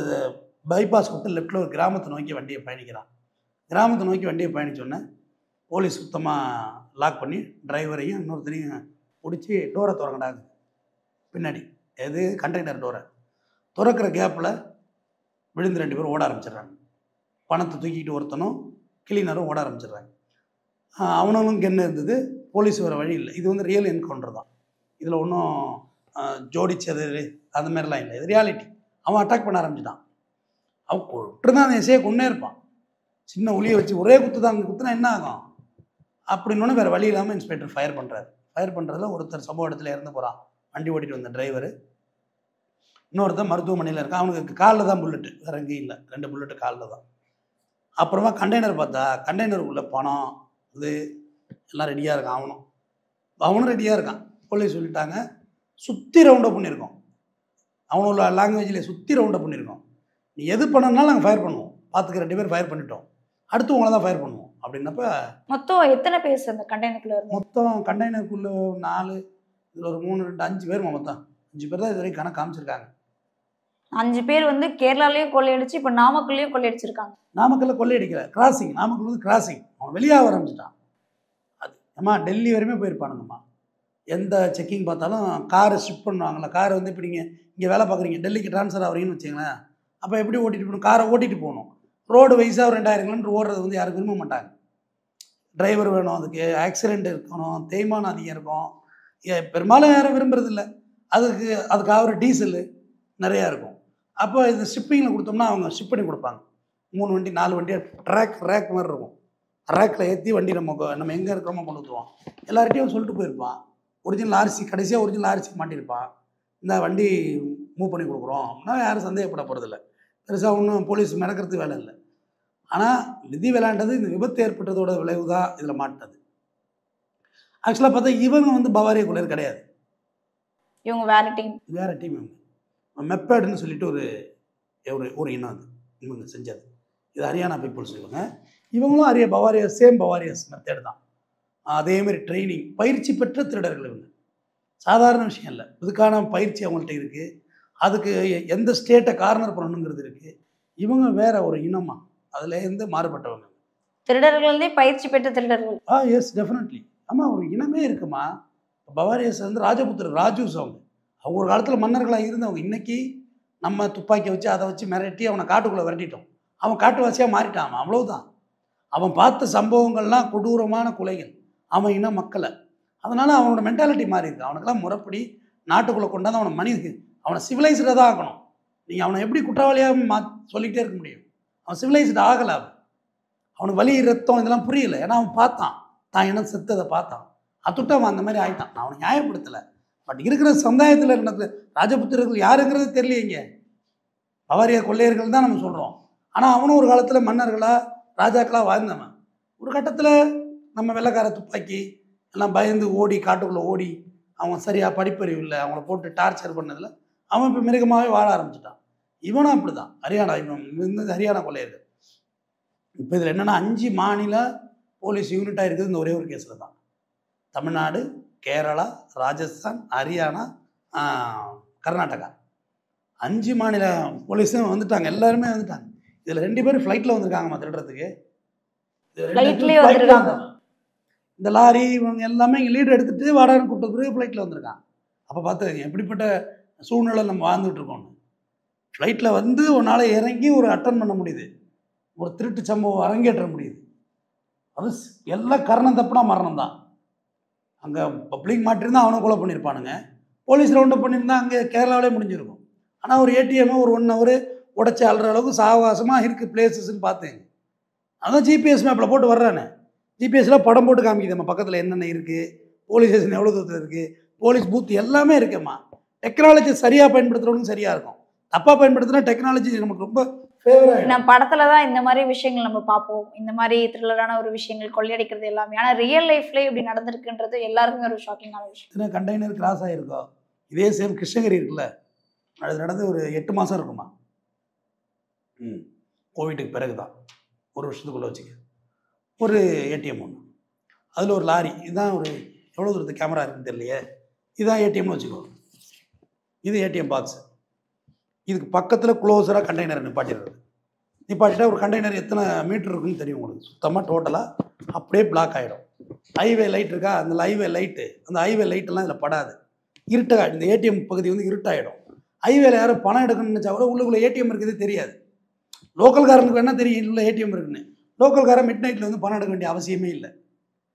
பைபாஸ் விட்டு லெஃப்டில் ஒரு கிராமத்தை நோக்கி வண்டியை பயணிக்கிறான். கிராமத்தை நோக்கி வண்டியை பயணிச்சோன்னே போலீஸ் சுத்தமாக லாக் பண்ணி டிரைவரையும் இன்னொருத்தரையும் பிடிச்சி டோரை திறக்கண்டாங்க. பின்னாடி எது கண்டெய்னர் டோரை திறக்கிற கேப்பில் விழுந்து 2 பேரும் ஓட ஆரம்பிச்சிடுறாங்க. பணத்தை தூக்கிக்கிட்டு ஒருத்தனும் கிளீனரும் ஓட ஆரம்பிச்சிடுறாங்க. அவனும் கென்னு இருந்தது. போலீஸ் வர வழி இல்லை. இது வந்து ரியல் என்கவுண்டர் தான். இதில் ஒன்றும் ஜோடிச்சது அந்த மாதிரிலாம் இல்லை, இது ரியாலிட்டி. அவன் அட்டாக் பண்ண ஆரம்பிச்சிட்டான். அவன் விட்டுருந்தான், அந்த எசையை கொண்டே இருப்பான். சின்ன ஒளியை வச்சு ஒரே குத்து தான், அங்கே குத்துனா என்ன ஆகும் அப்படின்னு வேறு வழி இல்லாமல் இன்ஸ்பெக்டர் ஃபயர் பண்ணுறாரு. ஃபயர் பண்ணுறதுல ஒருத்தர் சம்பவ இடத்துல இறந்து போகிறான், வண்டி ஓட்டிகிட்டு வந்த டிரைவரு. இன்னொருத்தர் மருத்துவமனையில் இருக்கான். அவனுக்கு காலில் தான் புல்லட்டு, வேறு எங்கேயும் இல்லை, 2 புல்லட்டு காலில் தான். அப்புறமா கண்டெய்னர் பார்த்தா கண்டெய்னருக்குள்ள பணம் இது எல்லாம் ரெடியாக இருக்கான். அவனும் ரெடியாக இருக்கான். போலீஸ் சொல்லிட்டாங்க சுற்றி ரவுண்டப் பண்ணியிருக்கோம், அவனோட லாங்குவேஜில் சுற்றி ரவுண்டப் பண்ணியிருக்கோம், நீ எது பண்ணனாலும் நாங்கள் ஃபயர் பண்ணுவோம், பார்த்துக்க 2 பேர் ஃபயர் பண்ணிட்டோம், அடுத்து உங்களை தான் ஃபயர் பண்ணுவோம் அப்படின்னப்ப. மொத்தம் எத்தனை பேர் அந்த கண்டெய்னருக்குள்ள இருந்து? மொத்தம் கண்டெய்னருக்குள்ள 4, இதில் ஒரு 3, 2, 5 பேர், மொத்தம் 5 பேர் தான் இது வரைக்கும் கணக்கு காமிச்சிருக்காங்க. 5 பேர் வந்து கேரளாலையும் கொள்ளையடிச்சு இப்போ நாமக்கல்லையும் கொள்ளையடிச்சிருக்காங்க. நாமக்கல்ல கொள்ளையடிக்கல, கிராசிங். நாமக்கல் வந்து கிராசிங். அவன் வெளியாக ஆரம்பிச்சிட்டான். அது அம்மா டெல்லி வரையுமே போயிருப்பானுங்கம்மா. எந்த செக்கிங் பார்த்தாலும் காரை ஷிஃப்ட் பண்ணுவாங்களா, காரை வந்து இப்போ நீங்கள் இங்கே வேலை பார்க்குறீங்க, டெல்லிக்கு ட்ரான்ஸ்ஃபர் ஆகிறீங்கன்னு வச்சிங்களேன், அப்போ எப்படி ஓட்டிகிட்டு போகணும், காரை ஓட்டிகிட்டு போகணும். ரோடு வைஸாக ஒரு 2000 கிலோமீட்டர் ஓடுறது வந்து யாரும் விரும்ப மாட்டாங்க. டிரைவர் வேணும், அதுக்கு ஆக்சிடெண்ட் இருக்கணும், தேய்மானம் அதிகம் இருக்கும், பெரும்பாலும் யாரும் விரும்புறதில்ல. அதுக்காக ஒரு டீசலு நிறையா இருக்கும். அப்போ இந்த ஷிப்பிங்கில் கொடுத்தோம்னா அவங்க ஷிப் பண்ணி கொடுப்பாங்க. 3 வண்டி 4 வண்டி ரேக் மாதிரி இருக்கும். ரேக்கில் ஏற்றி வண்டி நம்ம எங்கே இருக்கிறோமோ கொண்டு வந்துடுவோம். எல்லார்ட்டையும் சொல்லிட்டு போயிருப்பான். ஒரிஜினல் ஆர்சி, கடைசியாக ஒரிஜினல் ஆர்சி மாட்டியிருப்பான். இந்த வண்டி மூவ் பண்ணி கொடுக்குறோம் அப்படின்னா யாரும் சந்தேகப்பட போகிறதில்ல. பெருசாக ஒன்றும் போலீஸ் மிதக்கிறதுக்கு வேலை இல்லை. ஆனால் விதி விளையாண்டது இந்த விபத்து ஏற்பட்டதோட விளைவு தான் இதில் மாட்டினது. ஆக்சுவலாக பார்த்தா இவங்க வந்து பவாரியா கொள்ளையர் கிடையாது, இவங்க வேற டீம். இவங்க மெப்பேடுன்னு சொல்லிட்டு ஒரு இனம், அது இவங்க செஞ்சது. இது ஹரியானா பீப்புள்ஸ். இவங்களும் பவாரியா, சேம் பவாரியாஸ் மெத்தேடு தான். அதேமாதிரி ட்ரைனிங், பயிற்சி பெற்ற திருடர்கள் இவங்க. சாதாரண விஷயம் இல்லை, இதுக்கான பயிற்சி அவங்கள்ட்ட இருக்குது. அதுக்கு எந்த ஸ்டேட்டை கார்னர் பண்ணணுங்கிறது இருக்குது. இவங்க வேற ஒரு இனமா, அதுலேருந்து மாறுபட்டவங்க. திருடர்களே பயிற்சி பெற்ற திருடர்கள். Yes definitely. ஆமாம், ஒரு இனமே இருக்குமா. பவாரியாஸ் வந்து ராஜபுத்திர ராஜூஸ். அவங்க ஒரு காலத்தில் மன்னர்களாக இருந்தவங்க. இன்றைக்கி நம்ம துப்பாக்கியை வச்சு அதை வச்சு மிரட்டி அவனை காட்டுக்குள்ளே விரட்டிட்டோம். அவன் காட்டுவாசியாக மாறிட்டான். அவன் அவ்வளோதான். அவன் பார்த்த சம்பவங்கள்லாம் கொடூரமான கொலைகள், அவன் இன மக்களை. அதனால் அவனோட மென்டாலிட்டி மாறி இருக்கு. அவனுக்கெல்லாம் முறைப்படி நாட்டுக்குள்ளே கொண்டாந்து அவனை சிவிலைஸ்டாக தான் ஆகணும். நீங்கள் அவனை எப்படி குற்றவாளியாக சொல்லிக்கிட்டே இருக்க முடியும்? அவன் சிவிலைஸ்டு ஆகலை. அவனுக்கு வலி, ரத்தம் இதெல்லாம் புரியலை. ஏன்னா அவன் பார்த்தான், தான் என்ன செத்ததை பார்த்தான். அத்துட்டு அவன் அந்த மாதிரி ஆகிட்டான். நான் அவனை நியாயப்படுத்தலை. பட் இருக்கிற சமுதாயத்தில் இருந்த ராஜபுத்திரர்கள் யாருங்கிறது தெரியலைங்க. பவாரியா கொள்ளையர்கள் தான் நம்ம சொல்கிறோம். ஆனால் அவனும் ஒரு காலத்தில் மன்னர்களாக ராஜாக்களாக வாழ்ந்தவன். ஒரு கட்டத்தில் நம்ம வெள்ளைக்கார துப்பாக்கி எல்லாம் பயந்து ஓடி காட்டுக்குள்ளே ஓடி அவங்க சரியாக படிப்பறிவு இல்லை, அவங்கள போட்டு டார்ச்சர் பண்ணதில் அவன் இப்போ மிருகமாகவே வாழ ஆரம்பிச்சிட்டான். இவனும் அப்படி தான். ஹரியானா, இவன் வந்து ஹரியானா கொள்ளையர்கள். இப்போ இதில் என்னென்னா 5 மாநில போலீஸ் யூனிட்டாக இருக்குது இந்த ஒரே ஒரு கேஸில் தான். தமிழ்நாடு, கேரளா, ராஜஸ்தான், ஹரியானா, கர்நாடகா 5 மாநில போலீஸும் வந்துட்டாங்க, எல்லாருமே வந்துட்டாங்க. இதில் 2 பேரும் ஃப்ளைட்டில் வந்திருக்காங்கம்மா திருடுறதுக்கு. இந்த லாரி இவங்க எல்லாமே இங்கே லீடு எடுத்துகிட்டு வாடான்னு கூப்பிட்ட பிறகு ஃப்ளைட்டில் வந்திருக்கான். அப்போ பார்த்துக்கங்க எப்படிப்பட்ட சூழ்நிலை நம்ம வாழ்ந்துட்டு இருக்கோம்னு. ஃப்ளைட்டில் வந்து ஒரு நாளை இறங்கி ஒரு அட்டன் பண்ண முடியுது, ஒரு திருட்டு சம்பவம் அரங்கேற்ற முடியுது. அது எல்லாம் கரணம் தப்புனா மரணம் தான். அங்கே பப்ளிக் மாட்டிருந்தால் அவனை கொலை பண்ணியிருப்பானுங்க, போலீஸ் ரவுண்டப் பண்ணியிருந்தா அங்கே கேரளாவிலே முடிஞ்சிருக்கும். ஆனால் ஒரு ஏடிஎம்மை ஒரு 1 ஹவர் உடச்சி அழுற அளவுக்கு சாவகாசமாக இருக்குது பிளேசஸ்ன்னு பார்த்தேங்க. அதான் ஜிபிஎஸ் மேப்பில் போட்டு வர்றானே, ஜிபிஎஸ்லாம் படம் போட்டு காமிக்குது நம்ம பக்கத்தில் என்னென்ன இருக்குது, போலீஸ் ஸ்டேஷன் எவ்வளோ தூரத்தில் இருக்குது, போலீஸ் பூத் எல்லாமே இருக்குமா. டெக்னாலஜி சரியாக பயன்படுத்துகிறவங்க சரியாக இருக்கும், தப்பாக பயன்படுத்தினா டெக்னாலஜி நமக்கு ரொம்ப ஃபேவராக. நம்ம படத்துல தான் இந்த மாதிரி விஷயங்கள் நம்ம பார்ப்போம், இந்த மாதிரி த்ரில்லரான ஒரு விஷயங்கள் கொள்ளையடிக்கிறது எல்லாமே. ஆனால் ரியல் லைஃப்லேயே இப்படி நடந்திருக்குன்றது எல்லாருக்குமே ஒரு ஷாக்கிங்கான விஷயம். கண்டெய்னர் கிராஸ் ஆகிருக்கோம். இதே சேம் கிருஷ்ணகிரி இருக்குல்ல, அது நடந்து ஒரு 8 மாதம் இருக்குமா. கோவிட்டுக்கு பிறகு தான், 1 வருஷத்துக்குள்ளே வச்சுக்க. ஒரு ஏடிஎம் ஒன்று, அதில் ஒரு லாரி, இதுதான் ஒரு எவ்வளோ தூரத்து கேமரா இருக்குன்னு தெரியலையே, இதுதான் ஏடிஎம்னு வச்சுக்கோ. இது ஏடிஎம் பாக்ஸு. இதுக்கு பக்கத்தில் க்ளோஸராக கண்டெய்னரை நிப்பாட்டிட்டா ஒரு கண்டெய்னர் எத்தனை மீட்டர் இருக்குன்னு தெரியும் உங்களுக்கு. சுத்தமாக டோட்டலாக அப்படியே பிளாக் ஆகிடும். ஹைவே லைட் இருக்கா, அந்த ஹைவே லைட்டு, அந்த ஹைவே லைட்டெல்லாம் இதில் படாது, இருட்டாக. இந்த ஏடிஎம் பகுதி வந்து இருட்டாகிடும். ஹைவேல யாரும் பணம் எடுக்கணும்னு நினச்சா கூட உள்ளுக்குள்ளே ஏடிஎம் இருக்குது தெரியாது. லோக்கல்காரனுக்கு வேணால் தெரியும் இல்லை ஏடிஎம் இருக்குன்னு. லோக்கல்காரன் மிட் நைட்டில் வந்து பணம் எடுக்க வேண்டிய அவசியமே இல்லை.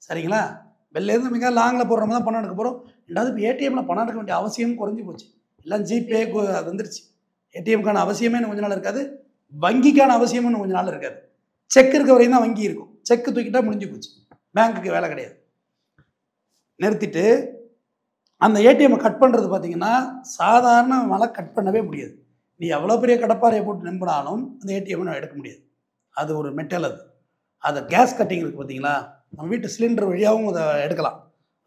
சரிங்களா? வெளிலேருந்து மிக லாங்கில் போடுறவங்க தான் பணம் எடுக்க போகிறோம். ரெண்டாவது இப்போ ஏடிஎம்மில் பணம் எடுக்க வேண்டிய அவசியம் குறைஞ்சி போச்சு. எல்லாம் ஜிபே அது வந்துருச்சு. ஏடிஎம்க்கான அவசியமே இன்னும் கொஞ்ச நாள் இருக்காது, வங்கிக்கான அவசியமும் இன்னும் கொஞ்ச நாள் இருக்காது. செக் இருக்க வரையும் தான் வங்கி இருக்கும். செக்கு தூக்கிட்டா முடிஞ்சு போச்சு, பேங்க்குக்கு வேலை கிடையாது. நிறுத்திட்டு அந்த ஏடிஎம்மை கட் பண்ணுறது பார்த்தீங்கன்னா சாதாரண மழை கட் பண்ணவே முடியாது. நீ எவ்வளோ பெரிய கடப்பாறையை போட்டு நம்பினாலும் அந்த ஏடிஎம்மை நான் எடுக்க முடியாது. அது ஒரு மெட்டல். அது கேஸ் கட்டிங் இருக்குது பார்த்தீங்களா, நம்ம வீட்டு சிலிண்டர் வழியாகவும் அதை எடுக்கலாம்.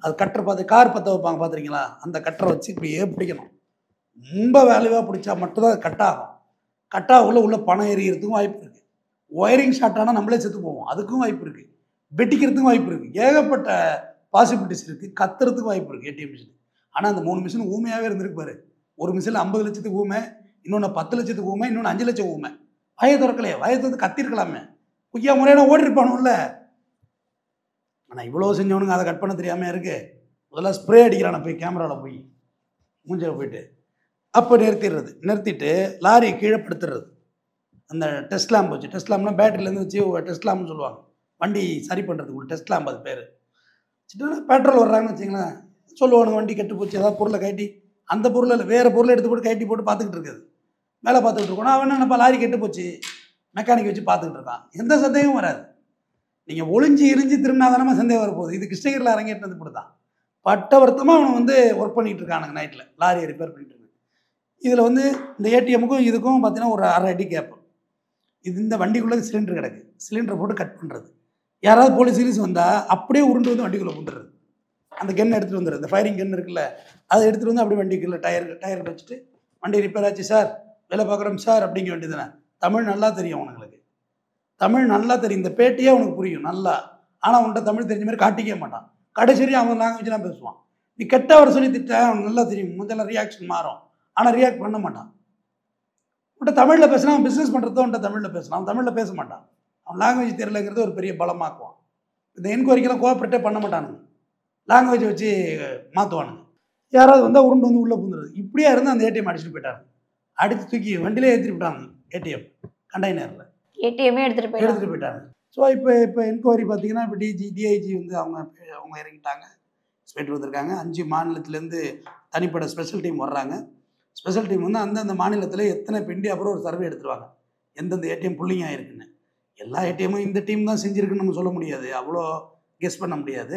அது கட்டரை பார்த்து கார் பற்ற வைப்பாங்க பார்த்துருக்கீங்களா, அந்த கட்டரை வச்சு இப்படியே பிடிக்கணும். ரொம்ப வேல்யூவாக பிடிச்சா மட்டும்தான் அது கட் ஆகும். கட் ஆகக்குள்ள உள்ள பணம் எறிகிறதுக்கும் வாய்ப்பு இருக்குது. ஒயரிங் ஷார்ட் ஆனால் நம்மளே செத்து போவோம், அதுக்கும் வாய்ப்பு இருக்குது. வெட்டிக்கிறதுக்கும் வாய்ப்பு இருக்குது. ஏகப்பட்ட பாசிபிலிட்டிஸ் இருக்குது. கத்துறதுக்கும் வாய்ப்பு இருக்குது ஏடிஎம் மிஷின். ஆனால் அந்த 3 மிஷின் ஊமையாகவே இருந்திருப்பாரு. ஒரு மிஷின் 50 லட்சத்துக்கு ஊமை, இன்னொன்று 10 லட்சத்துக்கு ஊமை, இன்னொன்று 5 லட்சம் ஊமை. வய திறக்கலையே, வய திறந்து கத்திருக்கலாமே, குய்யா முறையான ஓடி இருப்பானுல்ல. ஆனால் இவ்வளோ செஞ்சவனுங்க அதை கட் பண்ண தெரியாமல் இருக்கு. முதல்ல ஸ்ப்ரே அடிக்கிறான போய் கேமராவில் போய் மூஞ்சில் போயிட்டு அப்போ நிறுத்திட்டு லாரியை கீழே படுத்துடுறது. அந்த டெஸ்ட் லேம்ப் வச்சு, டெஸ்ட் லேம்ப்னா பேட்டரியிலேருந்து வச்சு டெஸ்ட் லேம்ப்னு சொல்லுவாங்க, வண்டி சரி பண்ணுறதுக்கு ஒரு டெஸ்ட் லேம்ப் அது பேர். பெட்ரோல் வர்றாங்கன்னு வச்சிங்களேன், சொல்லுவானுங்க வண்டி கெட்டு போச்சு, ஏதாவது பொருளை கட்டி, அந்த பொருளை இல்லை வேறு பொருளை எடுத்து போட்டு கட்டி போட்டு பார்த்துக்கிட்டு இருக்குது. மேலே பார்த்துக்கிட்டு இருக்கோன்னா அவன் என்னப்பா லாரி கெட்டு போச்சு, மெக்கானிக் வச்சு பார்த்துக்கிட்டு இருக்கான். எந்த சந்தேகமும் வராது. நீங்கள் ஒளிஞ்சு எரிஞ்சு திருநாதானமாக சந்தேகம் வரப்போகுது. இது கிருஷ்ணகிரியில் அரங்கேற்றது இப்படி தான். பட்டவர்த்தமாக அவனை வந்து ஒர்க் பண்ணிகிட்டு இருக்கானுங்க நைட்டில், லாரியை ரிப்பேர் பண்ணிட்டு இருக்கு. இதில் வந்து இந்த ஏடிஎம்முக்கும் இதுக்கும் பார்த்தீங்கன்னா ஒரு 1/2 அடி கேப்பு. இது இந்த வண்டிக்குள்ளே சிலிண்டர் கிடக்கு, சிலிண்டரை போட்டு கட் பண்ணுறது. யாராவது போலீஸ் சீரிஸ் வந்தால் அப்படியே உருண்டு வந்து வண்டிக்குள்ளே கொண்டுறது. அந்த கென்னை எடுத்துகிட்டு வந்துடுறது, இந்த ஃபயரிங் கன் இருக்குல்ல, அதை எடுத்துகிட்டு வந்து அப்படியே வண்டிக்குள்ளே டயர் வச்சுட்டு வண்டி ரிப்பேர் ஆச்சு சார், வேலை பார்க்குறோம் சார் அப்படிங்க வேண்டியதுதானே. தமிழ் நல்லா தெரியும் அவனுங்களுக்கு, தமிழ் நல்லா தெரியும். இந்த பேட்டியே அவனுக்கு புரியும் நல்லா. ஆனால் அவன்கிட்ட தமிழ் தெரிஞ்ச மாதிரி காட்டிக்கவே மாட்டான். கடைசி அவன் லாங்குவேஜ்லாம் பேசுவான். நீ கெட்ட வர சொல்லி திட்ட அவனுக்கு நல்லா தெரியும். முதல்ல ரியாக்ஷன் மாறும், ஆனால் ரியாக்ட் பண்ண மாட்டான். அவன்கிட்ட தமிழில் பேசினா அவன் பிஸ்னஸ் பண்ணுறதோ அவன்கிட்ட தமிழில் பேசலாம், அவன் தமிழில் பேச மாட்டான். அவன் லாங்குவேஜ் தெரியலங்கிறது ஒரு பெரிய பலமாக்குவான். இந்த என்கொயரிக்கெல்லாம் கோஆப்ரேட்டே பண்ண மாட்டானுங்க, லாங்குவேஜை வச்சு மாற்றுவானுங்க. யாராவது வந்தால் உருண்டு வந்து உள்ளே பூந்துருது. இப்படியே இருந்து அந்த ஏடிஎம் அடிச்சுட்டு போயிட்டாங்க. அடித்து தூக்கி வண்டியிலே ஏற்றிட்டு விட்டாங்க. ஏடிஎம் கண்டெய்னரில் ஏடிஎம்மே எடுத்துகிட்டு போயிட்டாங்க. ஸோ இப்போ என்கொயரி பார்த்தீங்கன்னா இப்போ டிஐஜி வந்து அவங்க இறங்கிட்டாங்க, இன்ஸ்பெக்டர் வந்திருக்காங்க. 5 மாநிலத்திலேருந்து தனிப்பட்ட ஸ்பெஷல் டீம் வர்றாங்க. ஸ்பெஷல் டீம் வந்து அந்தந்த மாநிலத்தில் எத்தனை இப்போ இந்தியா அப்புறம் ஒரு சர்வே எடுத்துருவாங்க, எந்தெந்த ஏடிஎம் புல்லிங் ஆகிருக்குன்னு. எல்லா ஏடிஎம்மும் இந்த டீம் தான் செஞ்சுருக்குன்னு நம்ம சொல்ல முடியாது, அவ்வளோ கெஸ் பண்ண முடியாது.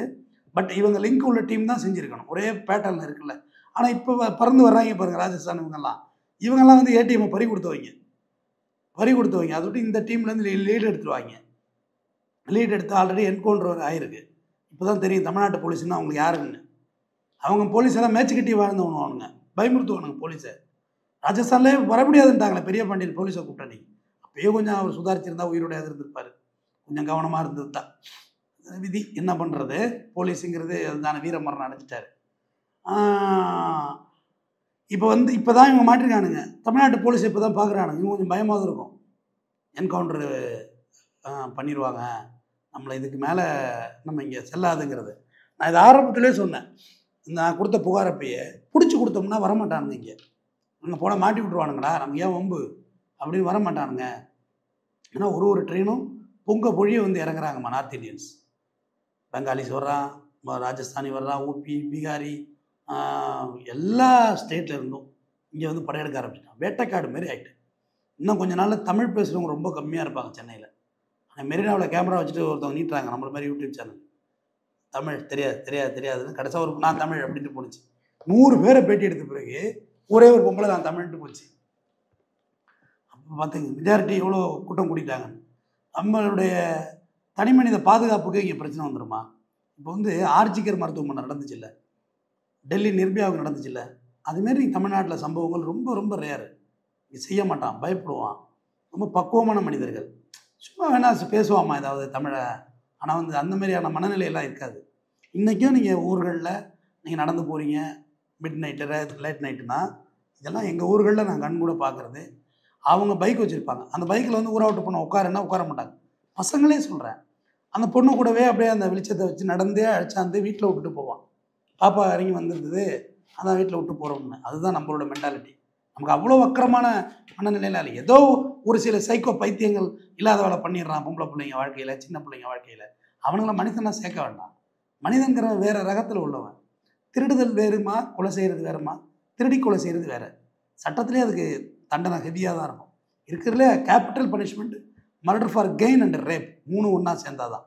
பட் இவங்க லிங்க் உள்ள டீம் தான் செஞ்சுருக்கணும், ஒரே பேட்டர்ன் இருக்குல்ல. ஆனால் இப்போ பறந்து வர்றாங்க பாருங்கள் ராஜஸ்தான், இவங்கெல்லாம் வந்து ஏடிஎம்மை பறி கொடுத்தவங்க. அதை விட்டு இந்த டீம்லேருந்து லீடு எடுத்துருவாங்க. லீட் எடுத்து ஆல்ரெடி என்கவுண்டர் ஆகிருக்கு. இப்போ தான் தெரியும் தமிழ்நாட்டு போலீஸ்னால் அவங்களுக்கு யாருன்னு. அவங்க போலீஸ் எல்லாம் மேய்ச்சிக்கிட்டி வாழ்ந்தவனு அவனுங்க, பயமுறுத்துவானுங்க போலீஸை. ராஜஸ்தான்லேயே வர முடியாதுன்ட்டாங்களே பெரிய பாண்டியன் போலீஸை கூப்பிட்டாடி. அப்பயே கொஞ்சம் அவர் சுதாரிச்சிருந்தா உயிரோட இருந்திருப்பார். கொஞ்சம் கவனமாக இருந்தது தான் விதி. என்ன பண்ணுறது, போலீஸுங்கிறது அதுதான வீரமரணம் அடைஞ்சிட்டாரு. இப்போ தான் இவங்க மாட்டிருக்கானுங்க. தமிழ்நாட்டு போலீஸ் இப்போ தான் பார்க்குறானுங்க. இவங்க கொஞ்சம் பயமாக இருக்கும். என்கவுண்டரு பண்ணிடுவாங்க, நம்மளை இதுக்கு மேலே நம்ம இங்கே செல்லாதுங்கிறது. நான் இது ஆரம்பத்திலே சொன்னேன். நான் கொடுத்த புகாரப்பையே பிடிச்சி கொடுத்தோம்னா வரமாட்டானுங்க. இங்கே அங்கே போனால் மாட்டி விட்ருவானுங்கடா, நமக்கு ஏன் வம்பு அப்படின்னு வரமாட்டானுங்க. ஏன்னா ஒரு ட்ரெயினும் பொங்க பொழிய வந்து இறங்குறாங்கம்மா நார்த் இந்தியன்ஸ். பெங்காலிஸ் வர்றான், ராஜஸ்தானி வர்றான், ஊபி, பீகாரி, எல்லா ஸ்டேட்டில் இருந்தும் இங்கே வந்து படையெடுக்க ஆரம்பிச்சிட்டான். வேட்டைக்காடு மாரி ஆகிட்டு. இன்னும் கொஞ்சம் நாளில் தமிழ் பேசுகிறவங்க ரொம்ப கம்மியாக இருப்பாங்க சென்னையில். ஆனால் மெரினாவில் கேமரா வச்சுட்டு ஒருத்தவங்க நீட்டுறாங்க நம்மள மாதிரி யூடியூப் சேனல். தமிழ் தெரியாதுன்னு கடைசியாக ஒரு நான் தமிழ் அப்படின்ட்டு போணுச்சு. 100 பேரை பேட்டி எடுத்த பிறகு ஒரே ஒரு பொம்பளை நான் தமிழ்ட்டு போச்சு. அப்போ பார்த்துங்க மெஜாரிட்டி எவ்வளோ கூட்டம் கூட்டிட்டாங்க. நம்மளுடைய தனி மனித பாதுகாப்புக்கு இங்கே பிரச்சனை வந்துடுமா? இப்போ வந்து ஆர்ஜிகர் மருத்துவமனை நடந்துச்சுல்ல, டெல்லி நிர்பயாவுக்கு நடந்துச்சுல்ல, அதுமாரி தமிழ்நாட்டில் சம்பவங்கள் ரொம்ப ரொம்ப ரேரு. இங்கே செய்ய மாட்டான், பயப்படுவான். ரொம்ப பக்குவமான மனிதர்கள். சும்மா வேணா பேசுவாமா ஏதாவது தமிழை, ஆனால் வந்து அந்த மாதிரியான மனநிலையெல்லாம் இருக்காது. இன்றைக்கும் நீங்கள் ஊர்களில் நீங்கள் நடந்து போகிறீங்க, மிட் நைட்டு லேட் நைட்டுனா, இதெல்லாம் எங்கள் ஊர்களில் நான் கண் கூட பார்க்குறது. அவங்க பைக் வச்சுருப்பாங்க, அந்த பைக்கில் வந்து ஊரை விட்டு பொண்ணு உட்காருன்னா உட்கார மாட்டாங்க. பசங்களே சொல்கிறேன், அந்த பொண்ணு கூடவே அப்படியே அந்த வெளிச்சத்தை வச்சு நடந்தே அழைச்சாந்து வீட்டில் விட்டுட்டு போவான். பாப்பா இறங்கி வந்துருந்தது, அதான் வீட்டில் விட்டு போகிறோம்னு. அதுதான் நம்மளோட மென்டாலிட்டி. நமக்கு அவ்வளோ வக்கரமான மனநிலையில் இல்லை. ஏதோ ஒரு சில சைக்கோ பைத்தியங்கள் இல்லாத வேலை பண்ணிடுறான் பொம்பளை பிள்ளைங்க வாழ்க்கையில், சின்ன பிள்ளைங்க வாழ்க்கையில். அவனுங்கள மனிதனாக சேர்க்க வேண்டாம். மனிதன்கிற வேறு ரகத்தில் உள்ளவன். திருடுதல் வேறுமா, கொலை செய்கிறது வேறுமா, திருடி கொலை செய்கிறது வேறு. சட்டத்திலே அதுக்கு தண்டனை ஹெவியாக தான் இருக்கும். இருக்கிறதுல capital punishment murder for gain and rape, 3 ஒன்றா சேர்ந்தாதான்.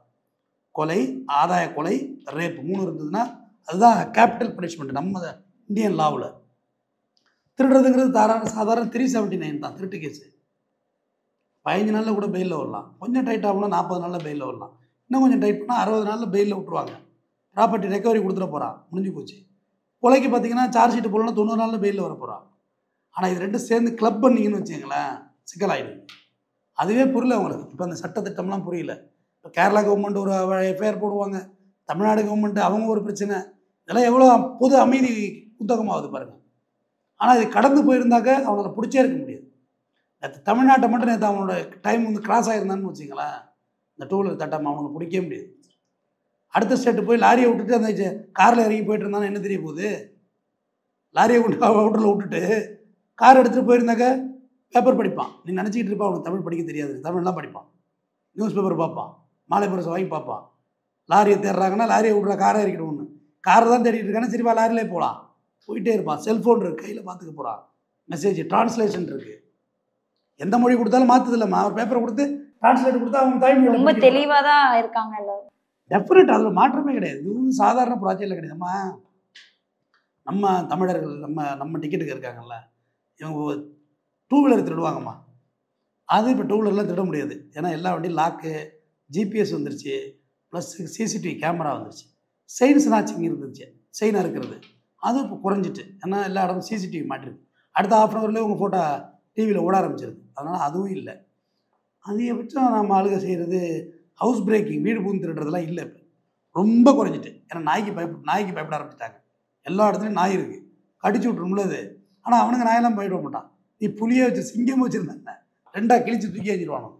கொலை, ஆதாய கொலை, ரேப் 3 இருந்ததுன்னா அதுதான் கேபிட்டல் பனிஷ்மெண்ட் நம்ம இந்தியன் லாவில். திருடுறதுங்கிறது சாதாரண 379 தான் திருட்டு கேஸு. 15 நாளில் கூட பெயிலில் வரலாம். கொஞ்சம் டைட் ஆகணும் 40 நாளில் பெயிலில் வரலாம். இன்னும் கொஞ்சம் டைட் பண்ணால் 60 நாளில் பெயிலில் விட்டுருவாங்க. ப்ராப்பர்ட்டி ரெக்கவரி கொடுத்துட போகிறான், முடிஞ்சு போச்சு. கொலைக்கு பார்த்தீங்கன்னா சார்ஜ் ஷீட்டு போடலாம் 90 நாளில் பெயிலில் வர போகிறான். ஆனால் இது ரெண்டும் சேர்ந்து கிளப் பண்ணிங்கன்னு வச்சுங்களேன், சிக்கலாயிடுது. அதுவே புரியல அவங்களுக்கு. இப்போ அந்த சட்டத்திட்டம்லாம் புரியல. இப்போ கேரளா கவர்மெண்ட் ஒரு எஃப்ஐஆர் போடுவாங்க, தமிழ்நாடு கவர்மெண்ட் அவங்க ஒரு பிரச்சனை. இதெல்லாம் எவ்வளோ பொது அமைதி புத்தகமாகுது பாருங்கள். ஆனால் இது கடந்து போயிருந்தாக்க அவனை பிடிச்சே இருக்க முடியாது. நேற்று தமிழ்நாட்டை மட்டும் நேற்று அவனோட டைம் வந்து கிராஸ் ஆகிருந்தான்னு வச்சுங்களேன், இந்த டூவீலர் தட்டம் அவனுக்கு பிடிக்கவே முடியாது. அடுத்த ஸ்டேட்டு போய் லாரியை விட்டுட்டு அந்த காரில் இறங்கி போயிட்டு இருந்தான்னு என்ன தெரிய போகுது? லாரியை விட்டு அவுட்டரில் விட்டுட்டு கார் எடுத்துகிட்டு போயிருந்தாக்க பேப்பர் படிப்பான். நீ நினச்சிக்கிட்டு இருப்பா அவனுக்கு தமிழ் படிக்க தெரியாது, தமிழ்லாம் படிப்பான். நியூஸ் பேப்பர் பார்ப்பான், மாலை பரிசு வாங்கி பார்ப்பான். லாரியை தேடுறாங்கன்னா லாரியை விட்ற காரை இறக்கிட்டு ஒன்று காரை தான் தேடிட்டு இருக்கானே, சரிப்பா லாரிலே போகலாம், போயிட்டே இருப்பான். செல்ஃபோன் இருக்குது, கையில் பார்த்துக்க போகிறான். மெசேஜ் டிரான்ஸ்லேஷன் இருக்குது. எந்த மொழி கொடுத்தாலும் மாற்றுதில்லம்மா. அவர் பேப்பரை கொடுத்து டிரான்ஸ்லேட் கொடுத்தா அவங்க டைம் ரொம்ப தெளிவாக தான் இருக்காங்க எல்லாரும். டெஃபினட், அதில் மாற்றமே கிடையாது. இது வந்து சாதாரண ப்ராஜெக்டில் கிடையாதும்மா. நம்ம தமிழர்கள் நம்ம டிக்கெட்டுக்கு இருக்காங்கல்ல, இவங்க 2 வீலர் திருடுவாங்கம்மா. அது இப்போ 2 வீலர்லாம் திருட முடியாது. ஏன்னா எல்லா வண்டியும் லாக்கு, ஜிபிஎஸ் வந்துருச்சு, ப்ளஸ் சிசிடிவி கேமரா வந்துருச்சு. செயின் ஸ்நாச்சிங் இருந்துச்சு, செயினாக இருக்கிறது அது இப்போ குறைஞ்சிட்டு. ஏன்னா எல்லா இடமும் சிசிடிவி மாட்டிருக்கு. அடுத்த ½ ஹவர்லேயே உங்கள் ஃபோட்டோ டிவியில் ஓட ஆரம்பிச்சிருது. அதனால் அதுவும் இல்லை. அதிகபட்சம் நம்ம ஆளுக செய்கிறது ஹவுஸ் பிரேக்கிங், வீடு பூந்து திருடுறதெல்லாம் இல்லை. இப்போ ரொம்ப குறைஞ்சிட்டு. ஏன்னா நாய்க்கு பயப்பட ஆரம்பிச்சிட்டாங்க. எல்லா இடத்துலையும் நாய் இருக்குது, கடிச்சு விட்ரும்ல அது. ஆனால் அவனுங்க நாயெல்லாம் போயிட மாட்டான். நீ புளியை வச்சு சிங்கமாக வச்சுருந்தாங்க 2ஆக கிழிச்சு தூக்கி வச்சிருவானு.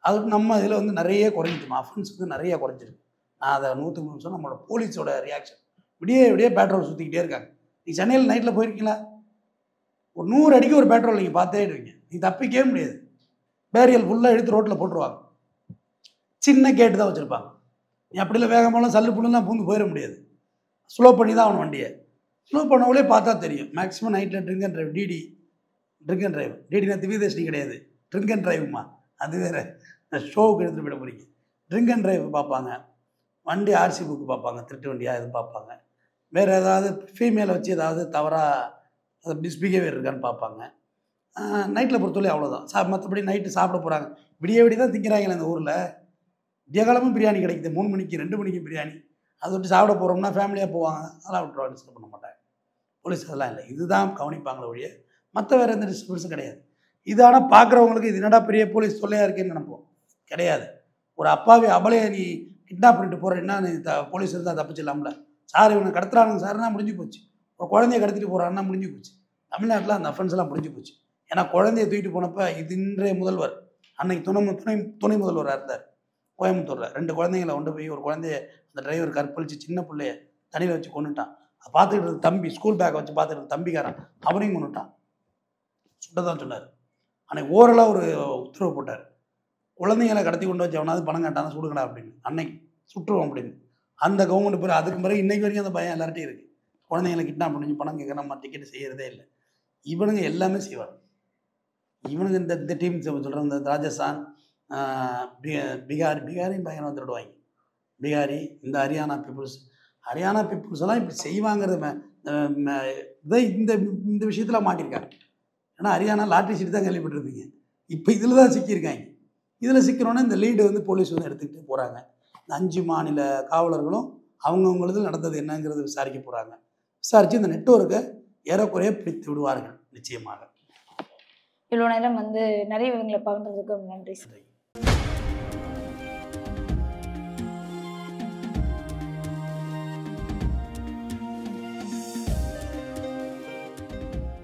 அது நம்ம இதில் வந்து நிறைய குறைஞ்சிட்டுமா, அஃபென்ஸ் வந்து நிறைய குறைஞ்சிருக்கு. நான் அதை 100க்கு 100 நம்மளோட போலீஸோட ரியாக்ஷன். விடிய பேட்ரோல் சுற்றிக்கிட்டே இருக்காங்க. நீ சென்னையில் நைட்டில் போயிருக்கீங்களா? ஒரு 100 அடிக்கு ஒரு பேட்ரோல் நீங்கள் பார்த்தே இருவீங்க. நீ தப்பிக்கவே முடியாது. பேரியல் ஃபுல்லாக எடுத்து ரோட்டில் போட்டுருவாங்க. சின்ன கேட்டு தான் வச்சுருப்பாங்க. நீ அப்படிலாம் வேகமாலாம் சல்லு புல்லுலாம் பூந்து போயிட முடியாது. ஸ்லோ பண்ணி தான் அவன் வண்டியை ஸ்லோ பண்ணவங்களே பார்த்தா தெரியும். மேக்ஸிமம் நைட்டில் drink and drive, drink and drive. டிடினா திவ்யதர்ஷினி கிடையாது, ட்ரிங்க் அண்ட் டிரைவுமா, அது வேறு. ஷோவுக்கு எடுத்துகிட்டு போயிட போகிறீங்க. ட்ரிங்க் அண்ட் டிரைவ் பார்ப்பாங்க, வண்டி ஆர்சி புக்கு பார்ப்பாங்க, திருட்டு வண்டியாக எதுவும் பார்ப்பாங்க, வேறு ஏதாவது ஃபீமேலை வச்சு ஏதாவது தவறாக அது மிஸ்பிஹேவியர் இருக்கான்னு பார்ப்பாங்க. நைட்டில் பொறுத்தவரை அவ்வளோதான். மற்றபடி நைட்டு சாப்பிட போகிறாங்க, விடிய தான் திங்கிறாங்களே இந்த ஊரில். விடிய காலமும் பிரியாணி கிடைக்குது, 3 மணிக்கு 2 மணிக்கு பிரியாணி. அதை விட்டு சாப்பிட போகிறோம்னா ஃபேமிலியாக போவாங்க, அதெல்லாம் விட்டுருவாங்க, டிஸ்டர்ப் பண்ண மாட்டாங்க. போலீஸ் அதெல்லாம் இல்லை. இதுதான் கவனிப்பாங்களே ஒழிய மற்ற வேறு எந்த டிஸ்டர்பன்ஸும் கிடையாது. இது ஆனால் பார்க்குறவங்களுக்கு இது என்னடா பெரிய போலீஸ் தொல்லையாக இருக்கேன்னு நினைப்போம். கிடையாது. ஒரு அப்பாவி அபலையை நீ கிட்னாப் பண்ணிட்டு போகிறேன்னா நீ போலீஸ் இருந்தால் தப்பிச்சிடலாம்ல. சார் இவனை கடத்துறானுங்க சார்னா முடிஞ்சு போச்சு. ஒரு குழந்தைய கடத்திட்டு போகிறான்னா முடிஞ்சு போச்சு. தமிழ்நாட்டில் அந்த அஃபென்ஸ் எல்லாம் முடிஞ்சு போச்சு. ஏன்னா குழந்தைய தூக்கிட்டு போனப்போ இது இன்றைய முதல்வர் அன்னைக்கு துணை முதல்வராக இருந்தார் கோயம்புத்தூரில். 2 குழந்தைங்களை கொண்டு போய் ஒரு குழந்தைய அந்த டிரைவர் கற்பழித்து சின்ன பிள்ளைய தண்ணியில் வச்சு கொண்டுட்டான். பார்த்துக்கிட்டு இருந்த தம்பி, ஸ்கூல் பேக்கை வச்சு பார்த்துட்டு இருந்த தம்பிக்காரன் அவனையும் கொண்டுட்டான். சுட்டதான் சொன்னார். அன்னைக்கு ஓரளவு ஒரு உத்தரவு போட்டார், குழந்தைங்களை கடத்தி கொண்டு வச்சு அவனாவது பணம் கேட்டானா சுடுங்கடா அப்படின்னு. அன்னைக்கு சுட்டுருவோம் அப்படின்னு அந்த கவர்மெண்ட் பேர். அதுக்கு பிறகு இன்னைக்கு வரைக்கும் அந்த பயம் எல்லார்ட்டையும் இருக்குது. குழந்தைங்களை கிட்னாப் பண்ணி பணம் கேட்க நம்ம டிக்கெட் செய்கிறதே இல்லை. இவனுங்க எல்லாமே செய்வாங்க. இவனுங்க இந்த டீம் சொல்கிற இந்த ராஜஸ்தான், பீகாரையும் பயங்கரம் திருடுவாங்க. பீகாரி, இந்த ஹரியானா பீப்புள்ஸ் எல்லாம் இப்படி செய்வாங்கிறது இதை இந்த விஷயத்தில் மாட்டியிருக்காங்க. ஏன்னா ஹரியானா லாட்ரி சீட்டு தான் கேள்விப்பட்டிருப்பீங்க. இப்போ இதில் தான் சிக்கியிருக்காங்க. இதில் சிக்கிறோன்னா இந்த லீடு வந்து போலீஸ் வந்து எடுத்துக்கிட்டு போகிறாங்க. இந்த 5 மாநில காவலர்களும் அவங்கவுங்களது நடந்தது என்னங்கிறது விசாரிக்க போகிறாங்க. விசாரித்து இந்த நெட்வொர்க்கை ஏறக்குறைய பிடித்து விடுவார்கள் நிச்சயமாக. இவ்வளோ நேரம் வந்து நிறைய விவரங்களை பகிர்ந்ததுக்கு நன்றி சார்.